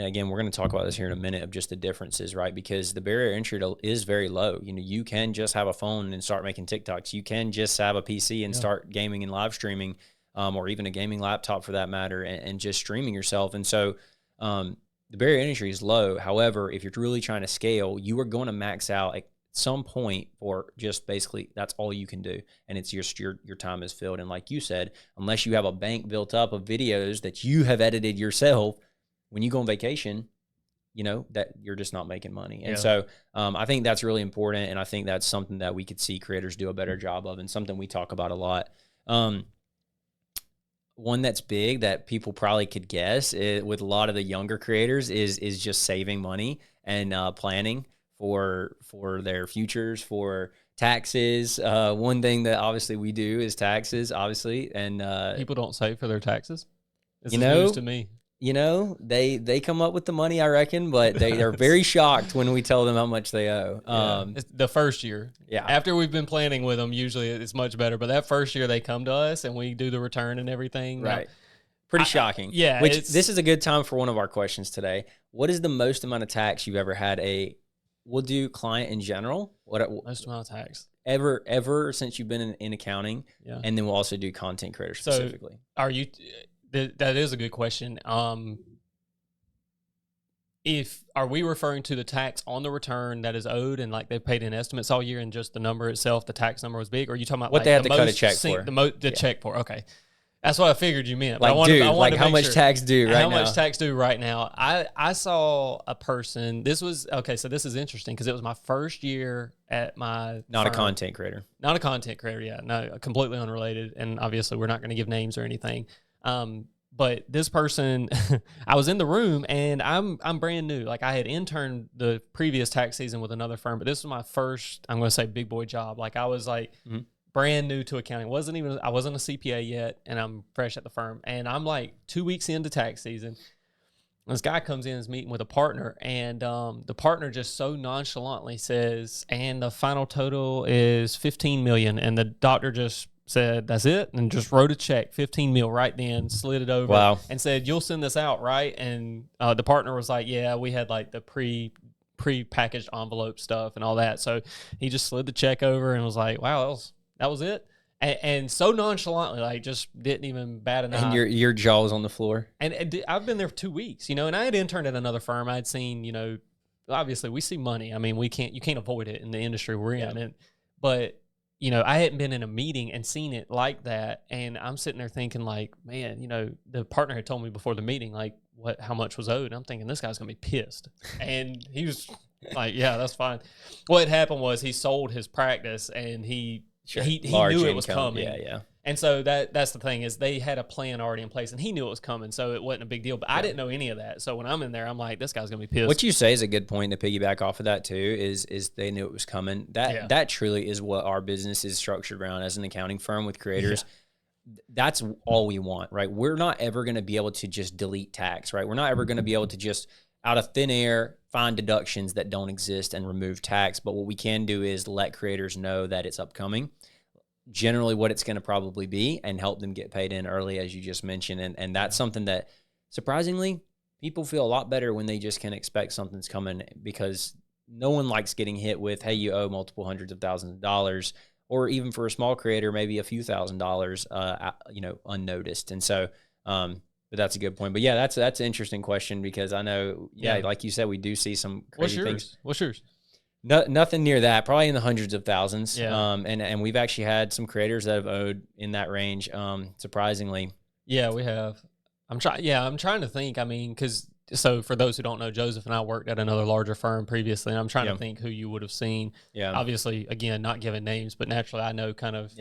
[SPEAKER 2] again, we're going to talk about this here in a minute of just the differences, right? Because the barrier to entry is very low. You can just have a phone and start making TikToks. You can just have a PC and start gaming and live streaming, or even a gaming laptop for that matter, and just streaming yourself. And so the barrier to entry is low. However, if you're really trying to scale, you are going to max out at some point for just basically that's all you can do. And it's your time is filled. And like you said, unless you have a bank built up of videos that you have edited yourself, when you go on vacation, that you're just not making money. And so I think that's really important. And I think that's something that we could see creators do a better job of, and something we talk about a lot. One that's big that people probably could guess with a lot of the younger creators is just saving money and planning for their futures, for taxes. One thing that obviously we do is taxes, obviously. And
[SPEAKER 1] people don't save for their taxes. This is news to me.
[SPEAKER 2] They come up with the money, I reckon, but they are very shocked when we tell them how much they owe.
[SPEAKER 1] It's the first year.
[SPEAKER 2] Yeah.
[SPEAKER 1] After we've been planning with them, usually it's much better. But that first year they come to us and we do the return and everything.
[SPEAKER 2] Right. Pretty shocking.
[SPEAKER 1] Yeah.
[SPEAKER 2] Which this is a good time for one of our questions today. What is the most amount of tax you've ever had we'll do client in general.
[SPEAKER 1] Most amount of tax.
[SPEAKER 2] Ever since you've been in accounting.
[SPEAKER 1] Yeah.
[SPEAKER 2] And then we'll also do content creators specifically.
[SPEAKER 1] Are you... That is a good question. Are we referring to the tax on the return that is owed and like they've paid in estimates all year and just the number itself, the tax number was big? Or are you talking about
[SPEAKER 2] what they have to cut a check for?
[SPEAKER 1] The check for, okay. That's what I figured you meant.
[SPEAKER 2] Like, I wanted how much tax due right now?
[SPEAKER 1] How much tax due right now? I saw a person, so this is interesting because it was my first year at my
[SPEAKER 2] Not
[SPEAKER 1] firm.
[SPEAKER 2] a content creator.
[SPEAKER 1] Not a content creator, yeah. No, completely unrelated. And obviously we're not going to give names or anything. But this person, I was in the room and I'm brand new. Like I had interned the previous tax season with another firm, but this was my first, I'm going to say big boy job. Like I was like brand new to accounting. I wasn't a CPA yet and I'm fresh at the firm. And I'm like 2 weeks into tax season. This guy comes in and is meeting with a partner and the partner just so nonchalantly says, and the final total is 15 million. And the doctor just said, that's it, and just wrote a check, 15 mil right then, slid it over, and said, you'll send this out, right? And the partner was like, yeah, we had like the pre-packaged envelope stuff and all that. So he just slid the check over and was like, wow, that was it. And so nonchalantly, like just didn't even bat an eye.
[SPEAKER 2] And your jaw was on the floor.
[SPEAKER 1] And I've been there for 2 weeks, and I had interned at another firm. I'd seen, obviously we see money. I mean, you can't avoid it in the industry we're in. But I hadn't been in a meeting and seen it like that. And I'm sitting there thinking like, man, the partner had told me before the meeting, like how much was owed. And I'm thinking this guy's going to be pissed. And he was like, yeah, that's fine. What happened was he sold his practice and he knew it was coming.
[SPEAKER 2] Yeah.
[SPEAKER 1] And so that's the thing, is they had a plan already in place, and he knew it was coming, so it wasn't a big deal. But I didn't know any of that. So when I'm in there, I'm like, this guy's gonna be pissed.
[SPEAKER 2] What you say is a good point to piggyback off of that too. Is they knew it was coming. That truly is what our business is structured around as an accounting firm with creators. That's all we want, right? We're not ever going to be able to just delete tax, right? We're not ever going to be able to just out of thin air find deductions that don't exist and remove tax. But what we can do is let creators know that it's upcoming, generally what it's going to probably be, and help them get paid in early, as you just mentioned. And that's something that surprisingly people feel a lot better when they just can expect something's coming, because no one likes getting hit with, hey, you owe multiple hundreds of thousands of dollars, or even for a small creator, maybe a few $1,000s, unnoticed. And so, but that's a good point. But yeah, that's an interesting question, because I know, like you said, we do see some crazy things.
[SPEAKER 1] What's yours?
[SPEAKER 2] No, nothing near that, probably in the hundreds of thousands.
[SPEAKER 1] Yeah.
[SPEAKER 2] And we've actually had some creators that have owed in that range, surprisingly.
[SPEAKER 1] Yeah, we have. I'm trying to think. I mean, because so for those who don't know, Joseph and I worked at another larger firm previously, and I'm trying to think who you would have seen. Yeah. Obviously, again, not giving names, but naturally I know kind of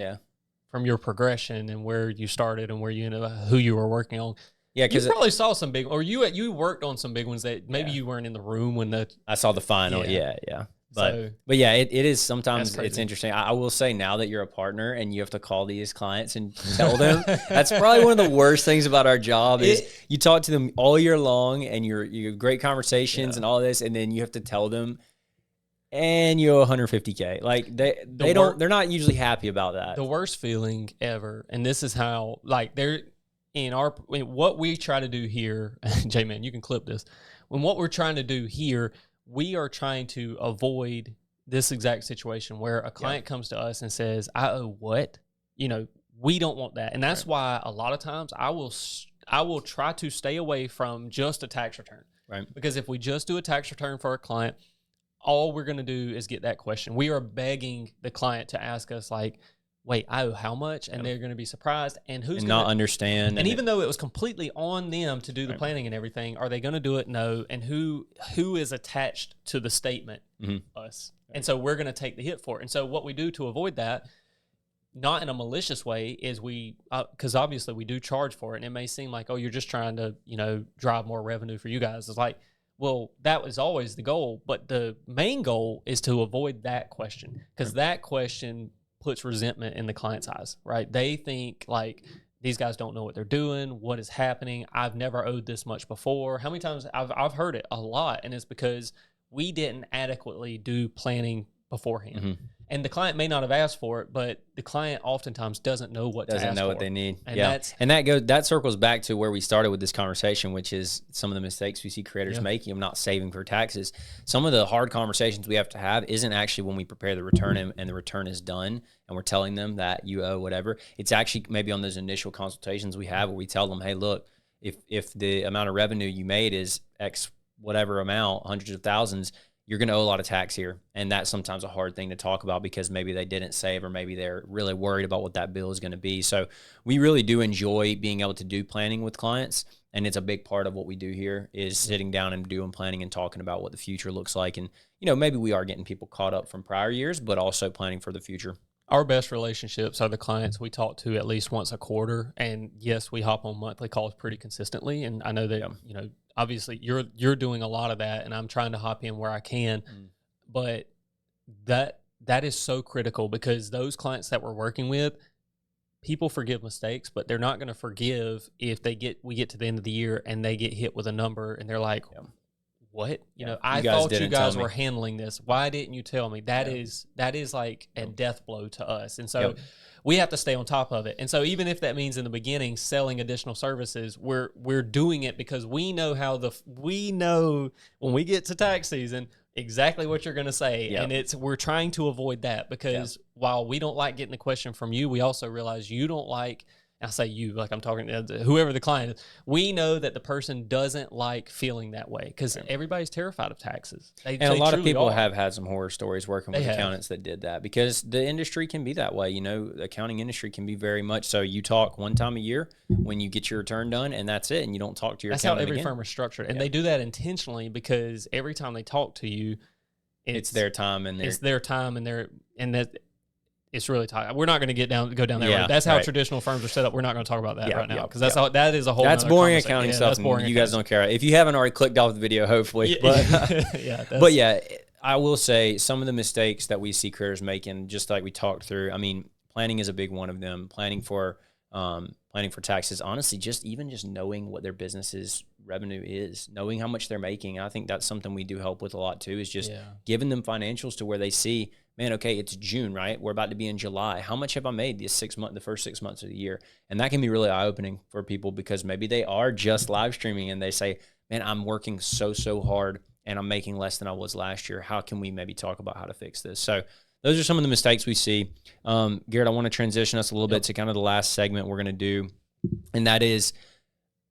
[SPEAKER 1] from your progression and where you started and where who you were working on. Yeah, because you probably saw some big, or you worked on some big ones that maybe you weren't in the room when
[SPEAKER 2] I saw the final. Yeah. But yeah, it is sometimes it's interesting. I will say, now that you're a partner and you have to call these clients and tell them, that's probably one of the worst things about our job is you talk to them all year long and you have great conversations and all this, and then you have to tell them, and you owe $150K. Like they're not usually happy about that.
[SPEAKER 1] The worst feeling ever, and this is how, like, what we try to do here, J-Man, you can clip this. What we're trying to do here, we are trying to avoid this exact situation where a client comes to us and says, I owe what? We don't want that. And that's why a lot of times I will try to stay away from just a tax return.
[SPEAKER 2] Right.
[SPEAKER 1] Because if we just do a tax return for a client, all we're going to do is get that question. We are begging the client to ask us, like, wait, I owe how much? And they're going to be surprised. And who's going to
[SPEAKER 2] not understand?
[SPEAKER 1] And even though it was completely on them to do the planning and everything, are they going to do it? No. And who is attached to the statement? Us. And so we're going to take the hit for it. And so what we do to avoid that, not in a malicious way, is because obviously we do charge for it. And it may seem like, oh, you're just trying to, drive more revenue for you guys. It's like, well, that was always the goal. But the main goal is to avoid that question, because that question puts resentment in the client's eyes, right? They think like, these guys don't know what they're doing. What is happening? I've never owed this much before. How many times I've heard it? A lot. And it's because we didn't adequately do planning beforehand. And the client may not have asked for it, but the client oftentimes doesn't know what to ask for.
[SPEAKER 2] Doesn't know what they need. And that circles back to where we started with this conversation, which is some of the mistakes we see creators making of not saving for taxes. Some of the hard conversations we have to have isn't actually when we prepare the return and the return is done and we're telling them that you owe whatever. It's actually maybe on those initial consultations we have where we tell them, hey, look, if the amount of revenue you made is X whatever amount, hundreds of thousands, you're going to owe a lot of tax here. And that's sometimes a hard thing to talk about because maybe they didn't save, or maybe they're really worried about what that bill is going to be. So we really do enjoy being able to do planning with clients. And it's a big part of what we do here is sitting down and doing planning and talking about what the future looks like. And, maybe we are getting people caught up from prior years, but also planning for the future.
[SPEAKER 1] Our best relationships are the clients we talk to at least once a quarter. And yes, we hop on monthly calls pretty consistently. And I know that, obviously you're doing a lot of that, and I'm trying to hop in where I can. But that is so critical, because those clients that we're working with, people forgive mistakes, but they're not going to forgive if we get to the end of the year and they get hit with a number and they're like, what? I thought you guys were handling this. Why didn't you tell me? That is like a death blow to us. And so we have to stay on top of it. And so even if that means in the beginning selling additional services, we're doing it because we know we know when we get to tax season exactly what you're going to say. And we're trying to avoid that, because while we don't like getting the question from you, we also realize you don't like, I say you, like I'm talking to whoever the client is. We know that the person doesn't like feeling that way, because everybody's terrified of taxes.
[SPEAKER 2] And a lot of people have had some horror stories working with accountants that did that, because the industry can be that way. The accounting industry can be very much so. You talk one time a year when you get your return done, and that's it. And you don't talk to your accountant again.
[SPEAKER 1] That's how every firm is structured. And they do that intentionally, because every time they talk to you,
[SPEAKER 2] it's their time and
[SPEAKER 1] it's their time and that. it's really tight. We're not going to go down that road. That's how traditional firms are set up. We're not going to talk about that right now because that is a whole.
[SPEAKER 2] That's boring accounting stuff. That's boring. You guys don't care. If you haven't already clicked off the video, hopefully, but yeah, I will say some of the mistakes that we see creators making, just like we talked through. I mean, planning is a big one of them. Planning for taxes. Honestly, just knowing what their business's revenue is, knowing how much they're making. I think that's something we do help with a lot too. Is just giving them financials to where they see, man, okay, it's June, right? We're about to be in July. How much have I made the first 6 months of the year? And that can be really eye-opening for people because maybe they are just live streaming and they say, man, I'm working so hard and I'm making less than I was last year. How can we maybe talk about how to fix this? So those are some of the mistakes we see. Garrett, I want to transition us a little bit to kind of the last segment we're going to do. And that is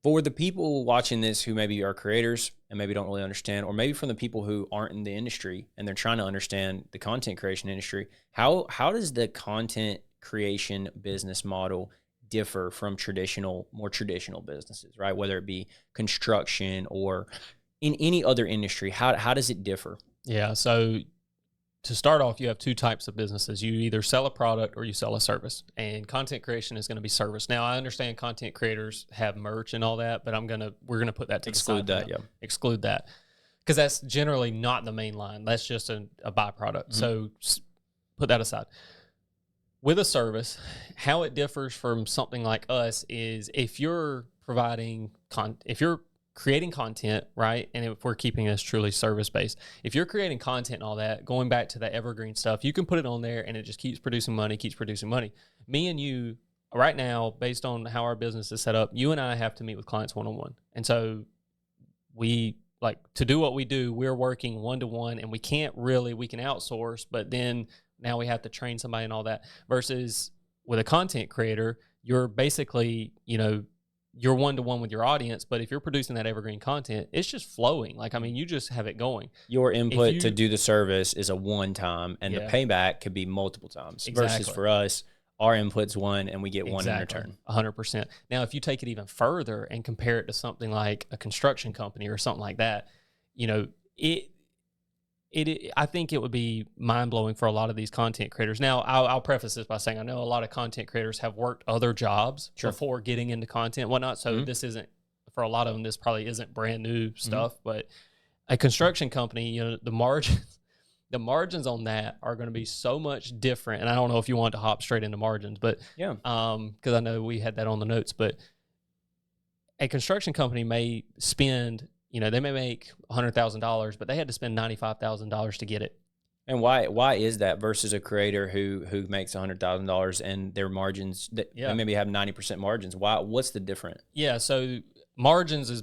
[SPEAKER 2] for the people watching this who maybe are creators and maybe don't really understand, or maybe from the people who aren't in the industry and they're trying to understand the content creation industry, how does the content creation business model differ from more traditional businesses, right? Whether it be construction or in any other industry, how does it differ?
[SPEAKER 1] Yeah, so to start off, you have two types of businesses. You either sell a product or you sell a service, and content creation is going to be service. Now, I understand content creators have merch and all that, but we're gonna put that to
[SPEAKER 2] exclude
[SPEAKER 1] the side. Exclude that because that's generally not the main line. That's just a byproduct. So put that aside. With a service, how it differs from something like us is if you're providing if you're creating content, right? And if we're keeping this truly service-based, if you're creating content and all that, going back to the evergreen stuff, you can put it on there and it just keeps producing money. Me and you, right now, based on how our business is set up, you and I have to meet with clients one-on-one. And so to do what we do, we're working one-to-one and we can outsource, but then now we have to train somebody and all that. Versus with a content creator, you're basically, you're one-to-one with your audience, but if you're producing that evergreen content, it's just flowing. You just have it going.
[SPEAKER 2] Your input to do the service is a one-time, and the payback could be multiple times.
[SPEAKER 1] Exactly.
[SPEAKER 2] Versus for us, our input's one, and we get one in return.
[SPEAKER 1] 100%. Now, if you take it even further and compare it to something like a construction company or something like that, I think it would be mind-blowing for a lot of these content creators. Now, I'll preface this by saying I know a lot of content creators have worked other jobs before getting into content and whatnot, so this isn't, for a lot of them, this probably isn't brand new stuff, but a construction company, the margins on that are going to be so much different, and I don't know if you want to hop straight into margins, but because I know we had that on the notes, but a construction company may spend... they may make $100,000, but they had to spend $95,000 to get it.
[SPEAKER 2] And why is that versus a creator who makes $100,000 and their margins, they maybe have 90% margins? What's the difference?
[SPEAKER 1] Yeah, so margins is,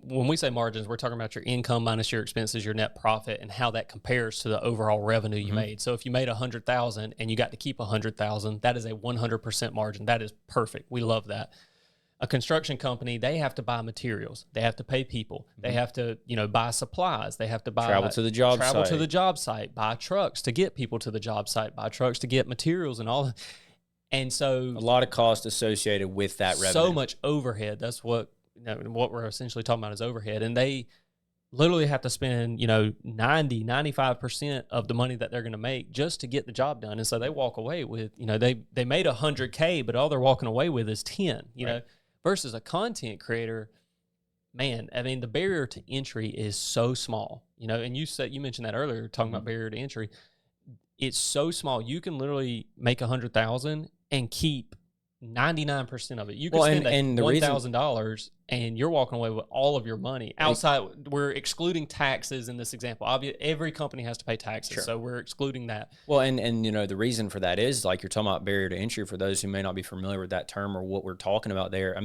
[SPEAKER 1] when we say margins, we're talking about your income minus your expenses, your net profit, and how that compares to the overall revenue you made. So if you made $100,000 and you got to keep $100,000, that is a 100% margin. That is perfect. We love that. A construction company, they have to buy materials. They have to pay people. They have to, buy supplies. They have to
[SPEAKER 2] travel to the job
[SPEAKER 1] site, buy trucks to get people to the job site, buy trucks to get materials and all that. And so
[SPEAKER 2] a lot of cost associated with that revenue.
[SPEAKER 1] So much overhead. That's what we're essentially talking about is overhead. And they literally have to spend, 95% of the money that they're going to make just to get the job done. And so they walk away with, they made $100K, but all they're walking away with is 10, versus a content creator, man, the barrier to entry is so small, and you mentioned that earlier, talking about barrier to entry. It's so small. You can literally make $100,000 and keep 99% of it. You can spend $1,000 and you're walking away with all of your money outside. We're excluding taxes in this example. Obviously, every company has to pay taxes, so we're excluding that.
[SPEAKER 2] Well, and the reason for that is, like, you're talking about barrier to entry. For those who may not be familiar with that term or what we're talking about there,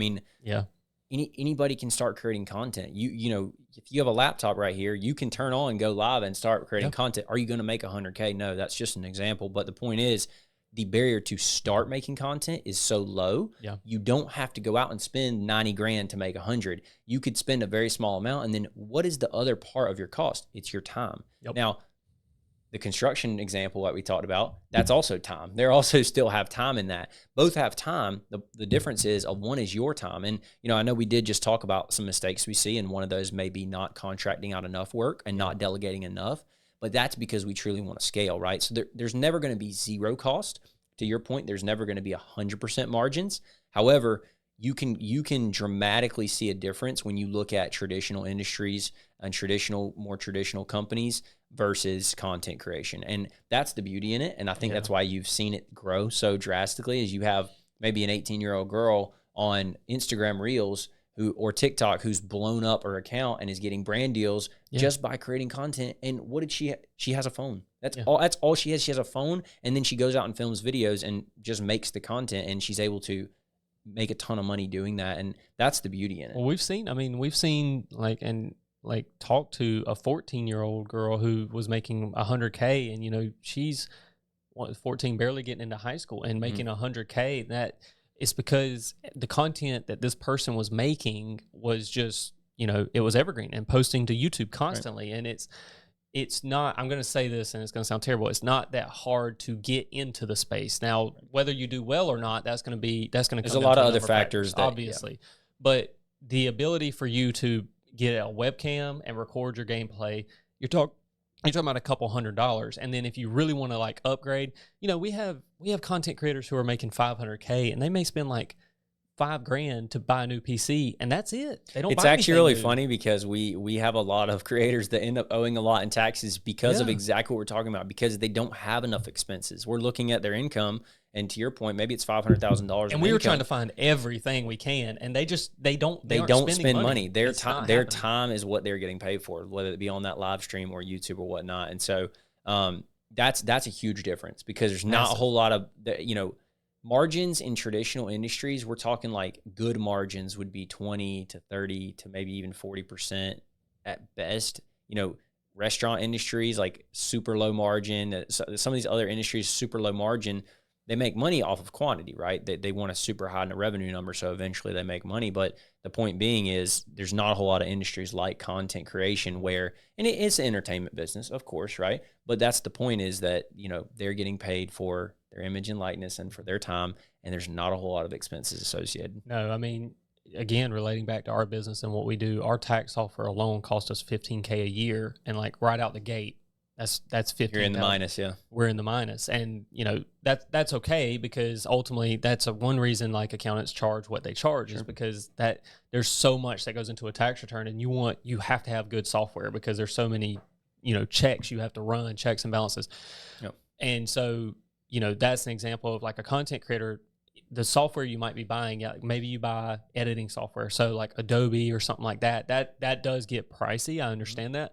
[SPEAKER 2] anybody can start creating content. If you have a laptop right here, you can turn on and go live and start creating content. Are you going to make $100K? No, that's just an example. But the point is, the barrier to start making content is so low. Yeah. You don't have to go out and spend 90 grand to make 100. You could spend a very small amount. And then what is the other part of your cost? It's your time. Yep. Now, the construction example that we talked about, that's also time. They also still have time in that. Both have time. The difference is one is your time. And, I know we did just talk about some mistakes we see, and one of those may be not contracting out enough work and not delegating enough. But that's because we truly want to scale, right? So there's never going to be zero cost to your point, there's never going to be 100% margins. However, you can dramatically see a difference when you look at traditional industries and more traditional companies versus content creation. And that's the beauty in it. And I think that's why you've seen it grow so drastically, is you have maybe an 18-year-old girl on Instagram Reels or TikTok who's blown up her account and is getting brand deals just by creating content. And what did she has a phone. That's all she has. She has a phone, and then she goes out and films videos and just makes the content, and she's able to make a ton of money doing that. And that's the beauty in it.
[SPEAKER 1] Well, we've seen talk to a 14-year-old girl who was making $100K, and, you know, she's 14, barely getting into high school and making $100K. That it's because the content that this person was making was just, you know, it was evergreen and posting to YouTube constantly. Right. And it's not, I'm going to say this and it's going to sound terrible, it's not that hard to get into the space. Now, whether you do well or not, that's going to come
[SPEAKER 2] There's a lot of other factors,
[SPEAKER 1] obviously. But the ability for you to get a webcam and record your gameplay, you're talking about a couple $100. And then if you really want to like upgrade, you know, we have content creators who are making $500K, and they may spend like $5,000 to buy a new PC, and that's it. They don't. It's
[SPEAKER 2] actually really funny because we have a lot of creators that end up owing a lot in taxes because of exactly what we're talking about, because they don't have enough expenses. We're looking at their income, and to your point, maybe it's $500,000.
[SPEAKER 1] And we were trying to find everything we can, and they don't
[SPEAKER 2] spend money. Their time is what they're getting paid for, whether it be on that live stream or YouTube or whatnot. And so that's a huge difference, because there's not a whole lot of margins in traditional industries. We're talking like good margins would be 20 to 30 to maybe even 40% at best. You know, restaurant industries, like super low margin. Some of these other industries, super low margin. They make money off of quantity, right? They want a super high revenue number, so eventually they make money. But the point being is there's not a whole lot of industries like content creation where, and it's an entertainment business, of course, right? But that's the point, is that, you know, they're getting paid for their image and likeness and for their time, and there's not a whole lot of expenses associated.
[SPEAKER 1] No, I mean, again, relating back to our business and what we do, our tax software alone cost us $15K a year, and like right out the gate, that's 15.
[SPEAKER 2] You're in the minus, yeah.
[SPEAKER 1] We're in the minus, and you know that's okay, because ultimately that's one reason like accountants charge what they charge, is because that there's so much that goes into a tax return, and you have to have good software, because there's so many checks you have to run, checks and balances. Yep. And so that's an example of like a content creator. The software you might be buying, maybe you buy editing software, so like Adobe or something like that. That does get pricey. I understand that.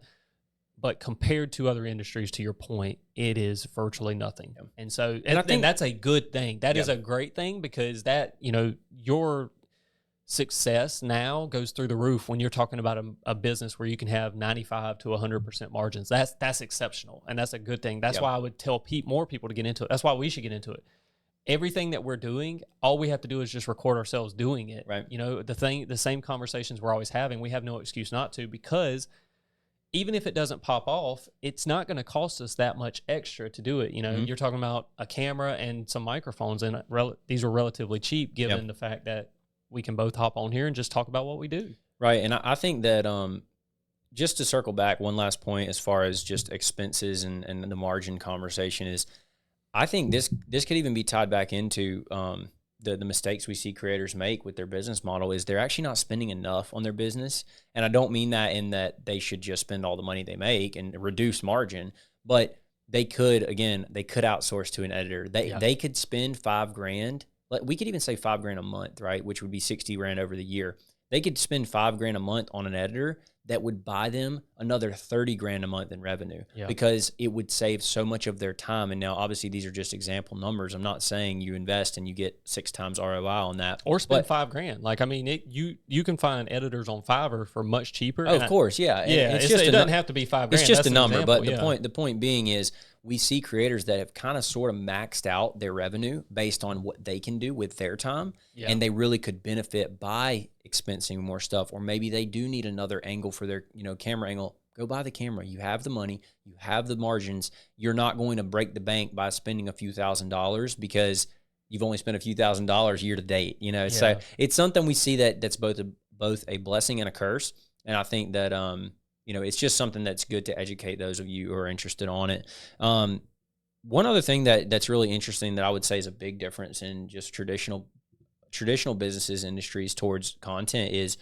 [SPEAKER 1] But compared to other industries, to your point, it is virtually nothing. Yep. And so, and I think that's a good thing. That is a great thing, because that, your success now goes through the roof when you're talking about a business where you can have 95 to 100% margins. That's exceptional, and that's a good thing. That's why I would tell more people to get into it. That's why we should get into it. Everything that we're doing, all we have to do is just record ourselves doing it. Right. The same conversations we're always having, we have no excuse not to, because even if it doesn't pop off, it's not going to cost us that much extra to do it. You're talking about a camera and some microphones, and these are relatively cheap given the fact that we can both hop on here and just talk about what we do.
[SPEAKER 2] Right. And I think that just to circle back, one last point as far as just expenses and the margin conversation is, I think this could even be tied back into the mistakes we see creators make with their business model, is they're actually not spending enough on their business. And I don't mean that in that they should just spend all the money they make and reduce margin, but they could outsource to an editor. They could spend $5,000. We could even say $5,000 a month, right? Which would be $60,000 over the year. They could spend $5,000 a month on an editor that would buy them another $30,000 a month in revenue, because it would save so much of their time. And now, obviously, these are just example numbers. I'm not saying you invest and you get 6 times ROI on that,
[SPEAKER 1] or spend $5,000. Like, I mean, you can find editors on Fiverr for much cheaper.
[SPEAKER 2] Oh, of course, yeah.
[SPEAKER 1] It doesn't have to be $5,000.
[SPEAKER 2] It's just a number. But the point being is, we see creators that have kind of sort of maxed out their revenue based on what they can do with their time, and they really could benefit by expensing more stuff. Or maybe they do need another angle for their camera angle. Go buy the camera. You have the money, you have the margins. You're not going to break the bank by spending a few $1,000s, because you've only spent a few $1,000s year to date. So it's something we see that's both a blessing and a curse. And I think that it's just something that's good to educate those of you who are interested on it. One other thing that's really interesting that I would say is a big difference in just traditional businesses, industries towards content is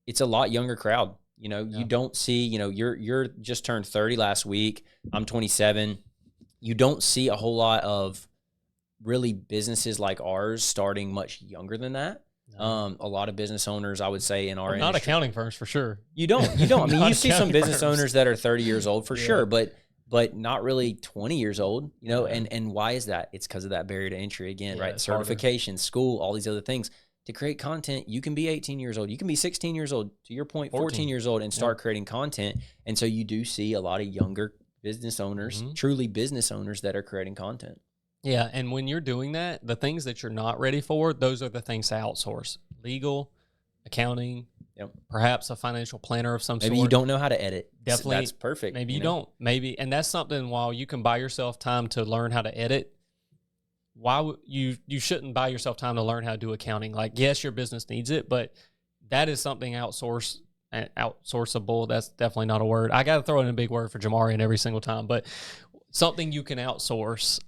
[SPEAKER 2] it's a lot younger crowd. You know, you don't see, you know, you're just turned 30 last week. I'm 27. You don't see a whole lot of really businesses like ours starting much younger than that. A lot of business owners, I would say, in our industry,
[SPEAKER 1] not accounting firms for sure.
[SPEAKER 2] You don't. I mean, you see some business owners that are 30 years old for sure, but not really 20 years old, you know, and why is that? It's because of that barrier to entry again, right? Certification, school, all these other things. To create content, you can be 18 years old. You can be 16 years old, to your point, 14 years old, and start creating content. And so you do see a lot of younger business owners, truly business owners that are creating content.
[SPEAKER 1] Yeah, and when you're doing that, the things that you're not ready for, those are the things to outsource. Legal, accounting, perhaps a financial planner of some sort.
[SPEAKER 2] Maybe you don't know how to edit.
[SPEAKER 1] Definitely.
[SPEAKER 2] That's perfect.
[SPEAKER 1] Maybe you don't. Maybe, and that's something, while you can buy yourself time to learn how to edit, why you shouldn't buy yourself time to learn how to do accounting. Like, yes, your business needs it, but that is something outsourceable. That's definitely not a word. I got to throw in a big word for Jamarian every single time, but something you can outsource.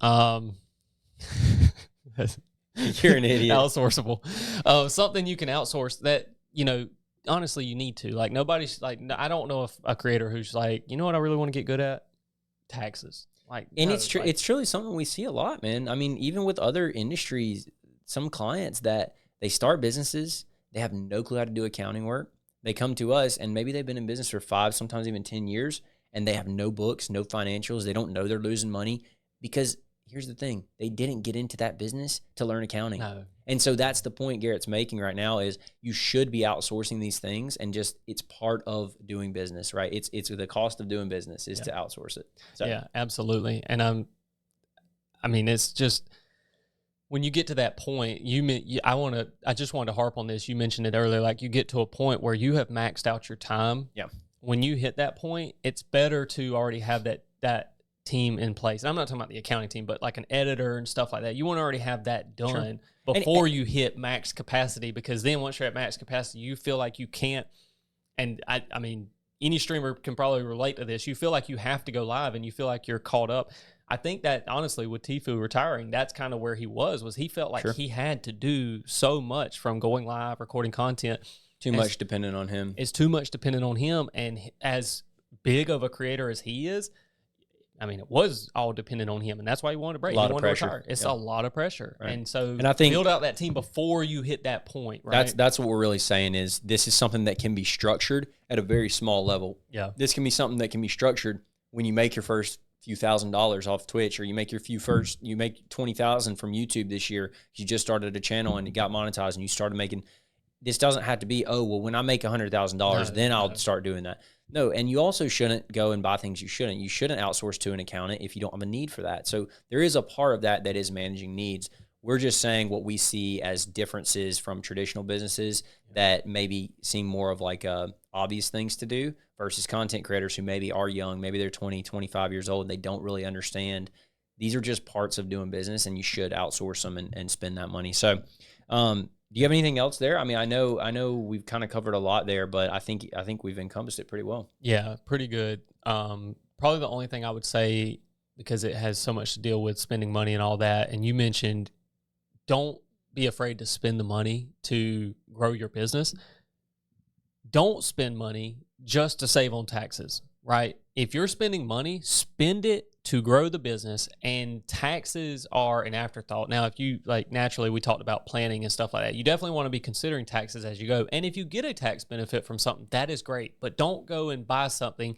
[SPEAKER 2] You're an idiot.
[SPEAKER 1] Outsourceable. Something you can outsource that, you know, honestly, you need to. Like, nobody's like, I don't know if a creator who's like, you know what I really want to get good at? Taxes. Like,
[SPEAKER 2] and it's true. It's truly something we see a lot, man. I mean, even with other industries, some clients that they start businesses, they have no clue how to do accounting work. They come to us, and maybe they've been in business for 5, sometimes even 10 years, and they have no books, no financials. They don't know they're losing money because here's the thing. They didn't get into that business to learn accounting.
[SPEAKER 1] No.
[SPEAKER 2] And so that's the point Garrett's making right now is you should be outsourcing these things, and just it's part of doing business, right? It's the cost of doing business is to outsource it. So.
[SPEAKER 1] Yeah, absolutely. And I mean, it's just when you get to that point, I just wanted to harp on this. You mentioned it earlier, like you get to a point where you have maxed out your time.
[SPEAKER 2] Yeah. When
[SPEAKER 1] you hit that point, it's better to already have that team in place. And I'm not talking about the accounting team, but like an editor and stuff like that. You want to already have that done before you hit max capacity, because then once you're at max capacity, you feel like you can't. And I mean, any streamer can probably relate to this. You feel like you have to go live, and you feel like you're caught up. I think that honestly, with Tfue retiring, that's kind of where he was he felt like he had to do so much, from going live, recording content.
[SPEAKER 2] Too much dependent on him.
[SPEAKER 1] It's too much dependent on him. And as big of a creator as he is, I mean, it was all dependent on him, and that's why he wanted to break.
[SPEAKER 2] A lot of pressure.
[SPEAKER 1] It's a lot of pressure,
[SPEAKER 2] right.
[SPEAKER 1] And
[SPEAKER 2] I think
[SPEAKER 1] build out that team before you hit that point. Right?
[SPEAKER 2] That's what we're really saying is this is something that can be structured at a very small level.
[SPEAKER 1] Yeah,
[SPEAKER 2] this can be something that can be structured when you make your first few $1,000s off Twitch, or you make you make 20,000 from YouTube this year. You just started a channel and you got monetized, and you started making. This doesn't have to be, when I make $100,000, then I'll start doing that. No, and you also shouldn't go and buy things you shouldn't. You shouldn't outsource to an accountant if you don't have a need for that. So there is a part of that is managing needs. We're just saying what we see as differences from traditional businesses that maybe seem more of like obvious things to do versus content creators who maybe are young, maybe they're 20, 25 years old, and they don't really understand. These are just parts of doing business, and you should outsource them and spend that money. So, do you have anything else there? I mean, I know we've kind of covered a lot there, but I think we've encompassed it pretty well.
[SPEAKER 1] Yeah, pretty good. Probably the only thing I would say, because it has so much to deal with spending money and all that, and you mentioned, don't be afraid to spend the money to grow your business. Don't spend money just to save on taxes, right? If you're spending money, spend it to grow the business, and taxes are an afterthought. Now, if you naturally, we talked about planning and stuff like that. You definitely want to be considering taxes as you go. And if you get a tax benefit from something, that is great, but don't go and buy something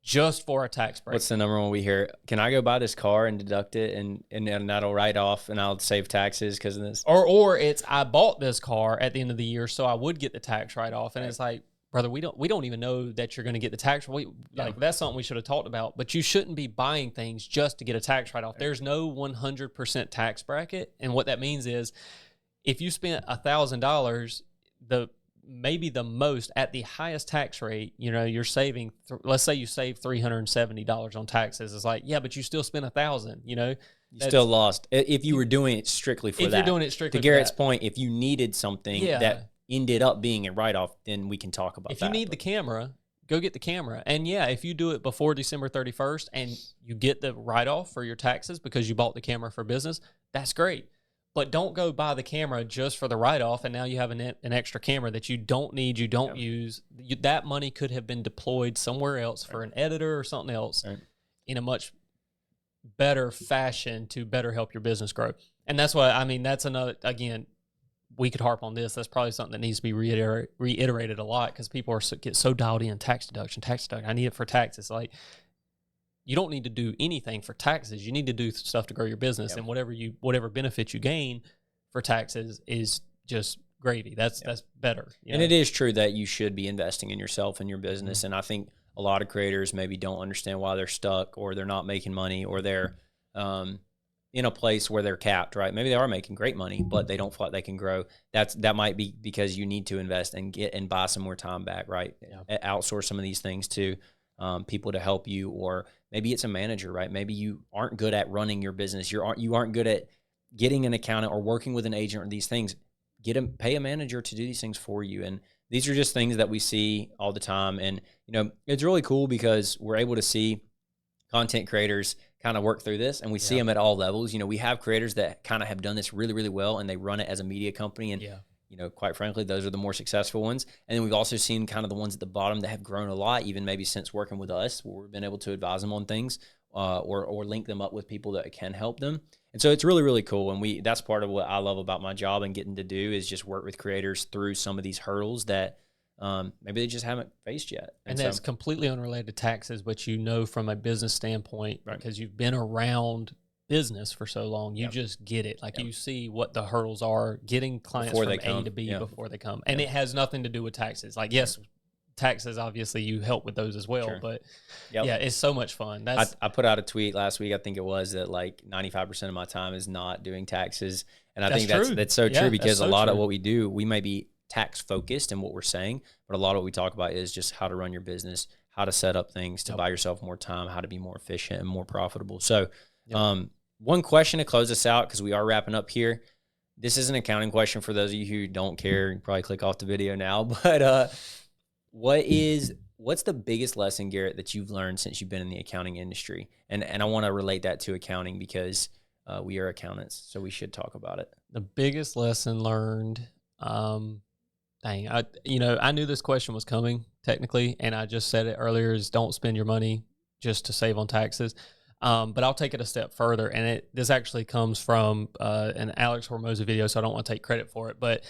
[SPEAKER 1] just for a tax break.
[SPEAKER 2] What's the number one we hear? Can I go buy this car and deduct it and that'll write off and I'll save taxes because of this?
[SPEAKER 1] Or it's, I bought this car at the end of the year, so I would get the tax write off. And it's like, brother, we don't even know that you're going to get the tax. That's something we should have talked about. But you shouldn't be buying things just to get a tax write-off. There's no 100% tax bracket, and what that means is, if you spent $1,000, maybe the most at the highest tax rate, you're saving. Let's say you save $370 on taxes. It's like, yeah, but you still spent $1,000. You
[SPEAKER 2] still lost if you were doing it strictly for that.
[SPEAKER 1] If you're doing it strictly
[SPEAKER 2] to Garrett's point, if you needed something that ended up being a write-off, then we can talk about that.
[SPEAKER 1] If you need the camera, go get the camera. And yeah, if you do it before December 31st and you get the write-off for your taxes because you bought the camera for business, that's great. But don't go buy the camera just for the write-off, and now you have an extra camera that you don't need, you don't use. That money could have been deployed somewhere else for an editor or something else in a much better fashion to better help your business grow. And that's why, I mean, that's another, again, we could harp on this. That's probably something that needs to be reiterated a lot because people get so dialed in, tax deduction. I need it for taxes. Like, you don't need to do anything for taxes. You need to do stuff to grow your business, and whatever benefit you gain for taxes is just gravy. That's better.
[SPEAKER 2] And it is true that you should be investing in yourself and your business. And I think a lot of creators maybe don't understand why they're stuck, or they're not making money, or they're in a place where they're capped, right? Maybe they are making great money, but they don't feel like they can grow. That might be because you need to invest and buy some more time back, right? Outsource some of these things to people to help you, or maybe it's a manager, right? Maybe you aren't good at running your business. You aren't good at getting an accountant or working with an agent or these things. Pay a manager to do these things for you. And these are just things that we see all the time. And, it's really cool because we're able to see content creators kind of work through this, and we see them at all levels. We have creators that kind of have done this really, really well, and they run it as a media company. And, quite frankly, those are the more successful ones. And then we've also seen kind of the ones at the bottom that have grown a lot, even maybe since working with us, where we've been able to advise them on things or link them up with people that can help them. And so it's really, really cool. And that's part of what I love about my job and getting to do is just work with creators through some of these hurdles that maybe they just haven't faced yet.
[SPEAKER 1] And that's completely unrelated to taxes, but from a business standpoint, because you've been around business for so long, you just get it. Like you see what the hurdles are, getting clients from A to B before they come. And it has nothing to do with taxes. Like, yes, taxes, obviously you help with those as well, but it's so much fun.
[SPEAKER 2] I put out a tweet last week, I think it was, that like 95% of my time is not doing taxes. And I think that's so true, because a lot of what we do, we may be tax focused in what we're saying, but a lot of what we talk about is just how to run your business, how to set up things to buy yourself more time, how to be more efficient and more profitable. So one question to close us out, because we are wrapping up here. This is an accounting question for those of you who don't care. You can probably click off the video now, but what's the biggest lesson, Garrett, that you've learned since you've been in the accounting industry? And I want to relate that to accounting because we are accountants, so we should talk about it.
[SPEAKER 1] The biggest lesson learned, I knew this question was coming technically, and I just said it earlier, is don't spend your money just to save on taxes. But I'll take it a step further, and this actually comes from an Alex Hormoza video, so I don't want to take credit for it, but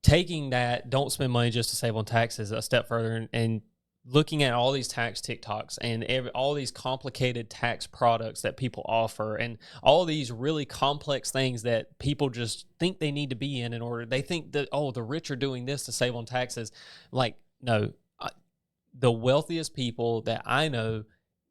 [SPEAKER 1] taking that don't spend money just to save on taxes a step further and looking at all these tax TikToks and all these complicated tax products that people offer and all these really complex things that people just think they need to be in order. They think that, the rich are doing this to save on taxes. Like, no, the wealthiest people that I know,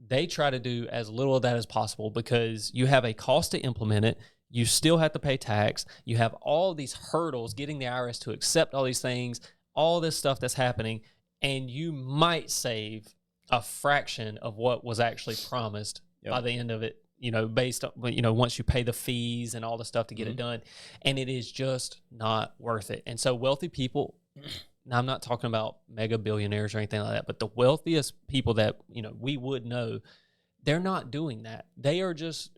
[SPEAKER 1] they try to do as little of that as possible because you have a cost to implement it. You still have to pay tax. You have all these hurdles, getting the IRS to accept all these things, all this stuff that's happening, and you might save a fraction of what was actually promised by the end of it, based on, once you pay the fees and all the stuff to get it done. And it is just not worth it. And so wealthy people, now I'm not talking about mega billionaires or anything like that, but the wealthiest people that, we would know, they're not doing that. They are just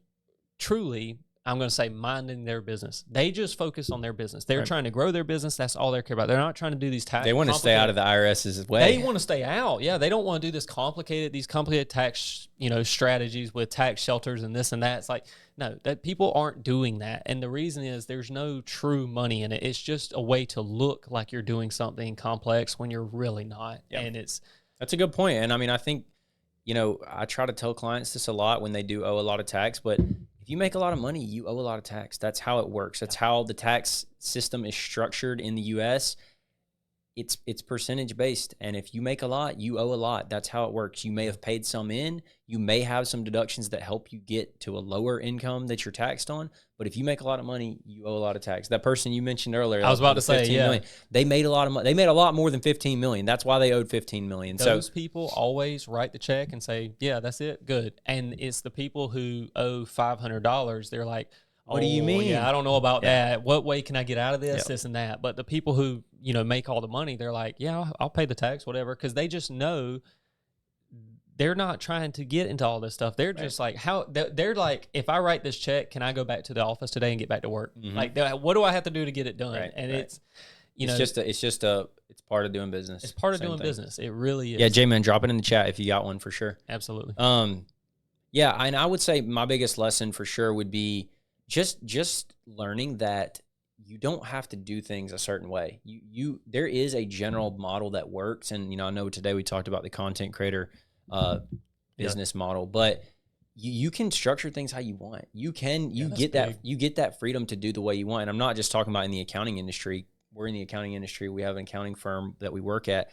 [SPEAKER 1] truly, I'm going to say, minding their business. They just focus on their business. They're trying to grow their business. That's all they care about. They're not trying to do these tax.
[SPEAKER 2] They want to stay out of the IRS's way.
[SPEAKER 1] They want to stay out. Yeah, they don't want to do these complicated tax, strategies with tax shelters and this and that. It's like, no, that people aren't doing that. And the reason is there's no true money in it. It's just a way to look like you're doing something complex when you're really not. Yeah. And
[SPEAKER 2] that's a good point. And I mean, I think, I try to tell clients this a lot when they do owe a lot of tax, but if you make a lot of money, you owe a lot of tax. That's how it works. That's how the tax system is structured in the U.S. It's percentage based. And if you make a lot, you owe a lot. That's how it works. You may have paid some in. You may have some deductions that help you get to a lower income that you're taxed on. But if you make a lot of money, you owe a lot of tax. That person you mentioned earlier,
[SPEAKER 1] I was about to say,
[SPEAKER 2] million, they made a lot of money. They made a lot more than 15 million. That's why they owed 15 million.
[SPEAKER 1] Those people always write the check and say, yeah, that's it. Good. And it's the people who owe $500. They're like,
[SPEAKER 2] what do you mean?
[SPEAKER 1] Yeah, I don't know about that. What way can I get out of this, this and that? But the people who make all the money, they're like, yeah, I'll pay the tax, whatever. Cause they just know they're not trying to get into all this stuff. They're just like, they're like, if I write this check, can I go back to the office today and get back to work? Like, what do I have to do to get it done? And it's,
[SPEAKER 2] it's part of doing business.
[SPEAKER 1] It's part of doing business. It really is.
[SPEAKER 2] Yeah. J-Man, drop it in the chat if you got one for sure.
[SPEAKER 1] Absolutely.
[SPEAKER 2] Yeah. And I would say my biggest lesson for sure would be just learning that you don't have to do things a certain way. There is a general model that works. And, I know today we talked about the content creator business model, but you can structure things how you want. You get that freedom to do the way you want. And I'm not just talking about in the accounting industry. We're in the accounting industry. We have an accounting firm that we work at.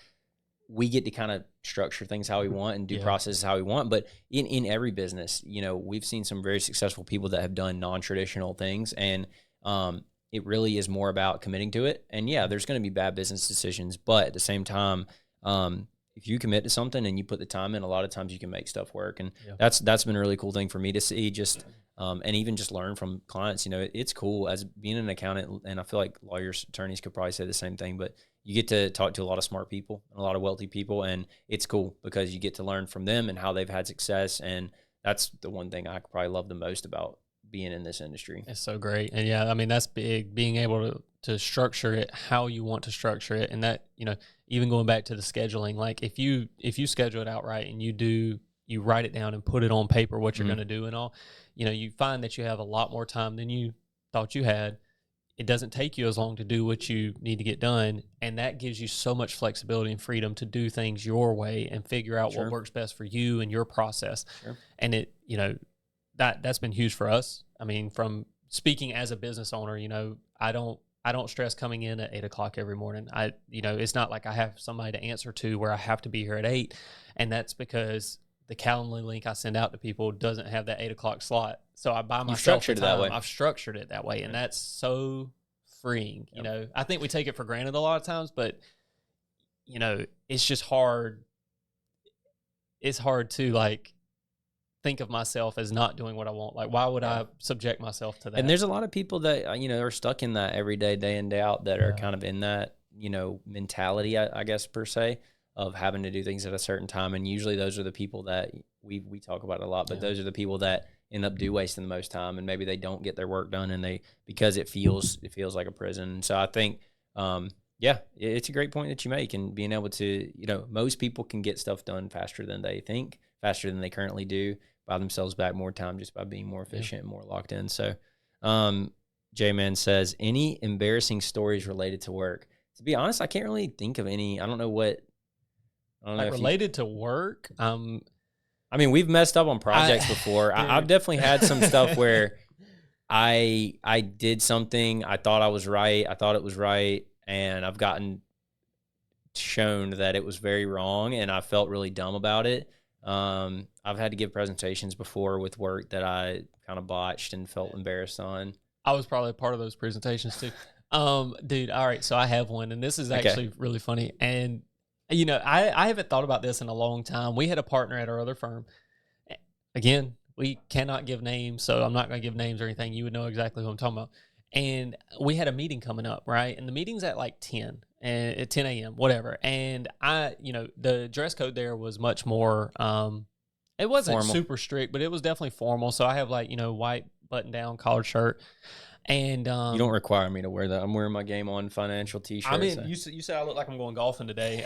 [SPEAKER 2] We get to kind of structure things how we want and do processes how we want. But in every business, we've seen some very successful people that have done non-traditional things. And it really is more about committing to it. And yeah, there's going to be bad business decisions, but at the same time, if you commit to something and you put the time in, a lot of times you can make stuff work. And that's been a really cool thing for me to see, just and even just learn from clients. It's cool as being an accountant, and I feel like lawyers, attorneys could probably say the same thing, but you get to talk to a lot of smart people, a lot of wealthy people, and it's cool because you get to learn from them and how they've had success. And that's the one thing I probably love the most about being in this industry.
[SPEAKER 1] It's so great. And yeah, I mean, that's big, being able to structure it how you want to structure it. And that, even going back to the scheduling, like if you schedule it out right and you write it down and put it on paper, what you're going to do and all, you find that you have a lot more time than you thought you had. It doesn't take you as long to do what you need to get done. And that gives you so much flexibility and freedom to do things your way and figure out what works best for you and your process. And it, that's been huge for us. I mean, from speaking as a business owner, I don't stress coming in at 8 o'clock every morning. It's not like I have somebody to answer to where I have to be here at 8. And that's because the Calendly link I send out to people doesn't have that 8 o'clock slot. So I buy myself the time. I've structured it that way. And that's so freeing. I think we take it for granted a lot of times, but it's just hard. It's hard to think of myself as not doing what I want. Like, why would I subject myself to that?
[SPEAKER 2] And there's a lot of people that, are stuck in that every day, day in, day out, that are kind of in that, mentality, I guess, per se, of having to do things at a certain time. And usually those are the people that we talk about a lot, but those are the people that end up wasting the most time, and maybe they don't get their work done, and because it feels like a prison. So I think, it's a great point that you make, and being able to, most people can get stuff done faster than they think, faster than they currently do, buy themselves back more time just by being more efficient and more locked in. So J-Man says, any embarrassing stories related to work? To be honest, I can't really think of any. I don't know what.
[SPEAKER 1] Related to work?
[SPEAKER 2] I mean, we've messed up on projects before. I've definitely had some stuff where I did something, I thought I was right, I thought it was right, and I've gotten shown that it was very wrong, and I felt really dumb about it. I've had to give presentations before with work that I kind of botched and felt embarrassed on.
[SPEAKER 1] I was probably a part of those presentations too. Dude, all right, so I have one, and this is actually really funny. And I haven't thought about this in a long time. We had a partner at our other firm. Again, we cannot give names, so I'm not going to give names or anything. You would know exactly who I'm talking about. And we had a meeting coming up, right? And the meeting's at 10 and at 10 a.m., whatever. And the dress code there was much more, it wasn't formal, super strict, but it was definitely formal. So I have white button down collared shirt. And
[SPEAKER 2] you don't require me to wear that. I'm wearing my Game On Financial t-shirt.
[SPEAKER 1] I mean, so. You said I look like I'm going golfing today.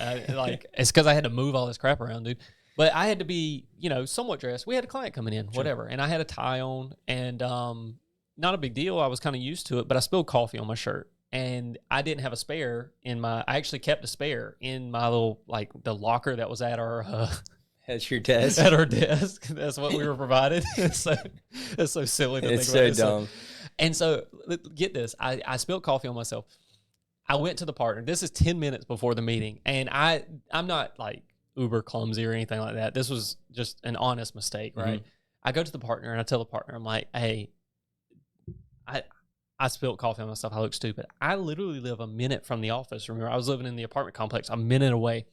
[SPEAKER 1] It's because I had to move all this crap around, dude. But I had to be, somewhat dressed. We had a client coming in, whatever, and I had a tie on, and not a big deal. I was kind of used to it, but I spilled coffee on my shirt, and I didn't have a spare I actually kept a spare in my little the locker that was at our.
[SPEAKER 2] At your desk?
[SPEAKER 1] At our desk. That's what we were provided. It's so silly to think about.
[SPEAKER 2] It's so dumb.
[SPEAKER 1] And so, get this. I spilled coffee on myself. I went to the partner. This is 10 minutes before the meeting. And I'm not uber clumsy or anything like that. This was just an honest mistake, right? Mm-hmm. I go to the partner and I tell the partner, I'm like, hey, I spilled coffee on myself. I look stupid. I literally live a minute from the office. Remember, I was living in the apartment complex a minute away.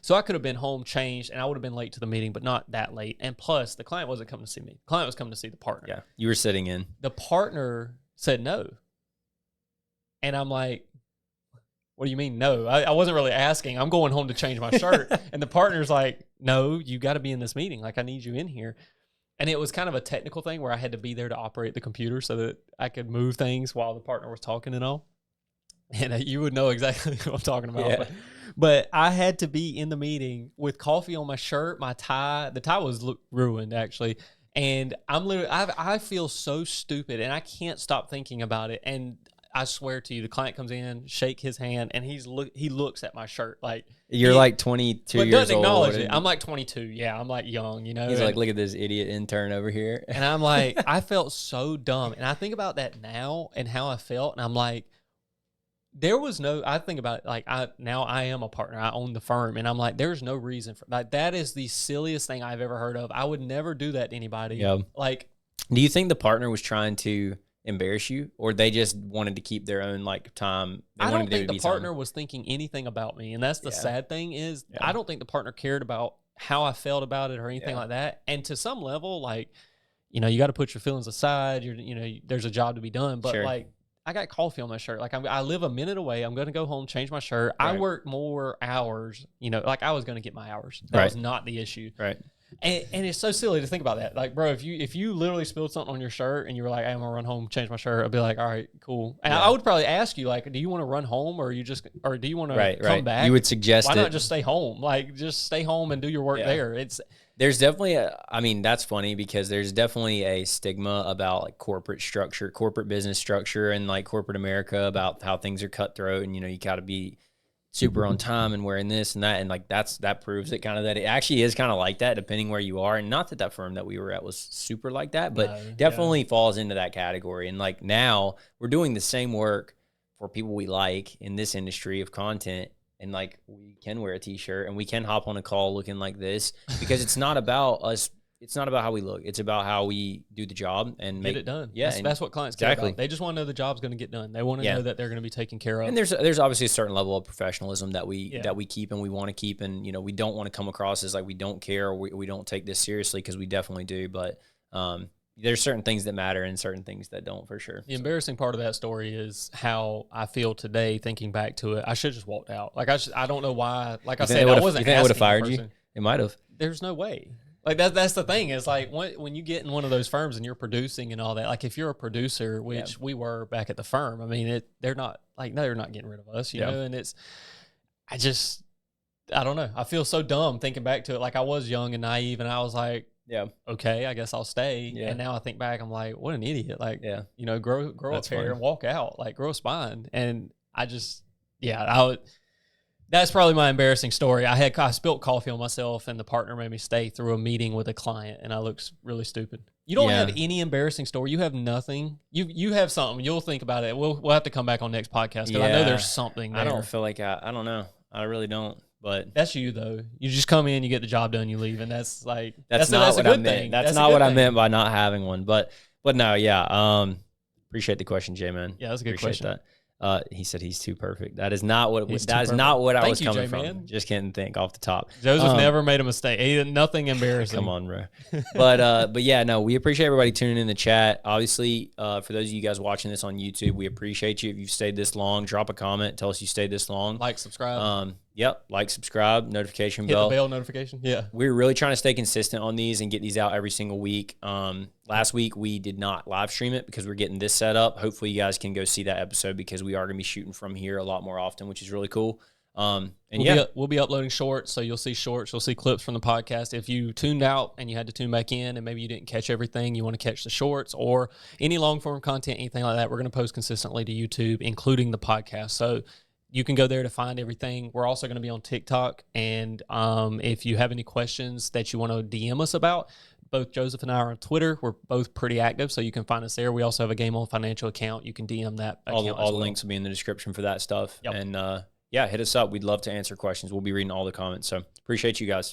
[SPEAKER 1] So I could have been home, changed, and I would have been late to the meeting, but not that late. And plus, the client wasn't coming to see me. The client was coming to see the partner.
[SPEAKER 2] Yeah, you were sitting in.
[SPEAKER 1] The partner said no. And I'm like, what do you mean? No, I wasn't really asking. I'm going home to change my shirt. And the partner's like, no, you got to be in this meeting. Like, I need you in here. And it was kind of a technical thing where I had to be there to operate the computer so that I could move things while the partner was talking and all. And you would know exactly what I'm talking about.
[SPEAKER 2] Yeah.
[SPEAKER 1] But I had to be in the meeting with coffee on my shirt, my tie. The tie was ruined, actually. And I'm literally, I feel so stupid, and I can't stop thinking about it. And I swear to you, the client comes in, shake his hand, and he looks at my shirt like
[SPEAKER 2] you're like 22 years old.
[SPEAKER 1] Doesn't acknowledge it. I'm like 22. Yeah, I'm like young, you know.
[SPEAKER 2] He's like, look at this idiot intern over here.
[SPEAKER 1] And I'm like, I felt so dumb. And I think about that now and how I felt, and I'm like, I think about it like now I am a partner. I own the firm, and I'm like, there's no reason for like that is the silliest thing I've ever heard of. I would never do that to anybody.
[SPEAKER 2] Yeah.
[SPEAKER 1] Like,
[SPEAKER 2] do you think the partner was trying to embarrass you, or they just wanted to keep their own like time?
[SPEAKER 1] I don't think the partner was thinking anything about me, and that's the sad thing is I don't think the partner cared about how I felt about it or anything like that. And to some level, like, you know, you got to put your feelings aside. There's a job to be done, but like, I got coffee on my shirt. Like, I live a minute away. I'm going to go home, change my shirt. Right. I work more hours, like I was going to get my hours. That was not the issue.
[SPEAKER 2] Right.
[SPEAKER 1] And it's so silly to think about that. Like, bro, if you literally spilled something on your shirt and you were like, hey, I'm going to run home, change my shirt, I'd be like, all right, cool. And I would probably ask you, like, do you want to run home or do you want to come back?
[SPEAKER 2] You would suggest
[SPEAKER 1] why not just stay home? Like, just stay home and do your work there.
[SPEAKER 2] There's definitely that's funny because there's definitely a stigma about like corporate structure, corporate business structure, and like corporate America about how things are cutthroat and, you got to be super on time and wearing this and that. And like, that proves it kind of that it actually is kind of like that depending where you are. And not that firm that we were at was super like that, but definitely falls into that category. And like now we're doing the same work for people we like in this industry of content. And like, we can wear a t-shirt and we can hop on a call looking like this because it's not about us. It's not about how we look. It's about how we do the job and
[SPEAKER 1] get it done.
[SPEAKER 2] Yeah.
[SPEAKER 1] That's what clients care about. They just want to know the job's going to get done. They want to know that they're going to be taken care of.
[SPEAKER 2] And there's obviously a certain level of professionalism that we keep and we want to keep. And, we don't want to come across as like we don't care or we don't take this seriously because we definitely do. But there's certain things that matter and certain things that don't, for sure.
[SPEAKER 1] The embarrassing part of that story is how I feel today thinking back to it. I should have just walked out. Like, I don't know why. Like I said, I wasn't.
[SPEAKER 2] You think I would have fired you? It might have.
[SPEAKER 1] There's no way. Like, that's the thing is like when you get in one of those firms and you're producing and all that, like if you're a producer, which we were back at the firm, I mean, they're not getting rid of us, you know, and I don't know. I feel so dumb thinking back to it. Like, I was young and naive and I was like, okay, I guess I'll stay. Yeah. And now I think back, I'm like, what an idiot. Like, grow a pair and walk out, like grow a spine. And that's probably my embarrassing story. I spilled coffee on myself and the partner made me stay through a meeting with a client and I looked really stupid. You don't have any embarrassing story. You have nothing. You have something. You'll think about it. We'll have to come back on next podcast because I know there's something there.
[SPEAKER 2] I don't feel like I don't know. I really don't. But
[SPEAKER 1] that's you though. You just come in, you get the job done, you leave, and that's not
[SPEAKER 2] what I meant. That's not what I meant by not having one. But no, appreciate the question, Jay, man.
[SPEAKER 1] Yeah, that's a good question.
[SPEAKER 2] That. He said he's too perfect. That is not what I was coming from.
[SPEAKER 1] Man.
[SPEAKER 2] Just can't think off the top.
[SPEAKER 1] Joseph never made a mistake. He did nothing embarrassing.
[SPEAKER 2] Come on, bro. But yeah, no, we appreciate everybody tuning in the chat. Obviously, for those of you guys watching this on YouTube, we appreciate you. If you've stayed this long, drop a comment. Tell us you stayed this long.
[SPEAKER 1] Like, subscribe.
[SPEAKER 2] Like, subscribe, notification bell.
[SPEAKER 1] Hit the bell notification. Yeah.
[SPEAKER 2] We're really trying to stay consistent on these and get these out every single week. Last week we did not live stream it because we're getting this set up. Hopefully you guys can go see that episode because we are going to be shooting from here a lot more often, which is really cool. We'll be uploading shorts, so you'll see shorts, you'll see clips from the podcast. If you tuned out and you had to tune back in and maybe you didn't catch everything, you want to catch the shorts or any long form content, anything like that, we're going to post consistently to YouTube, including the podcast. So you can go there to find everything. We're also going to be on TikTok. And if you have any questions that you want to DM us about, both Joseph and I are on Twitter. We're both pretty active, so you can find us there. We also have a Game On Financial account. You can DM that account. All the links will be in the description for that stuff. Yep. And hit us up. We'd love to answer questions. We'll be reading all the comments. So appreciate you guys.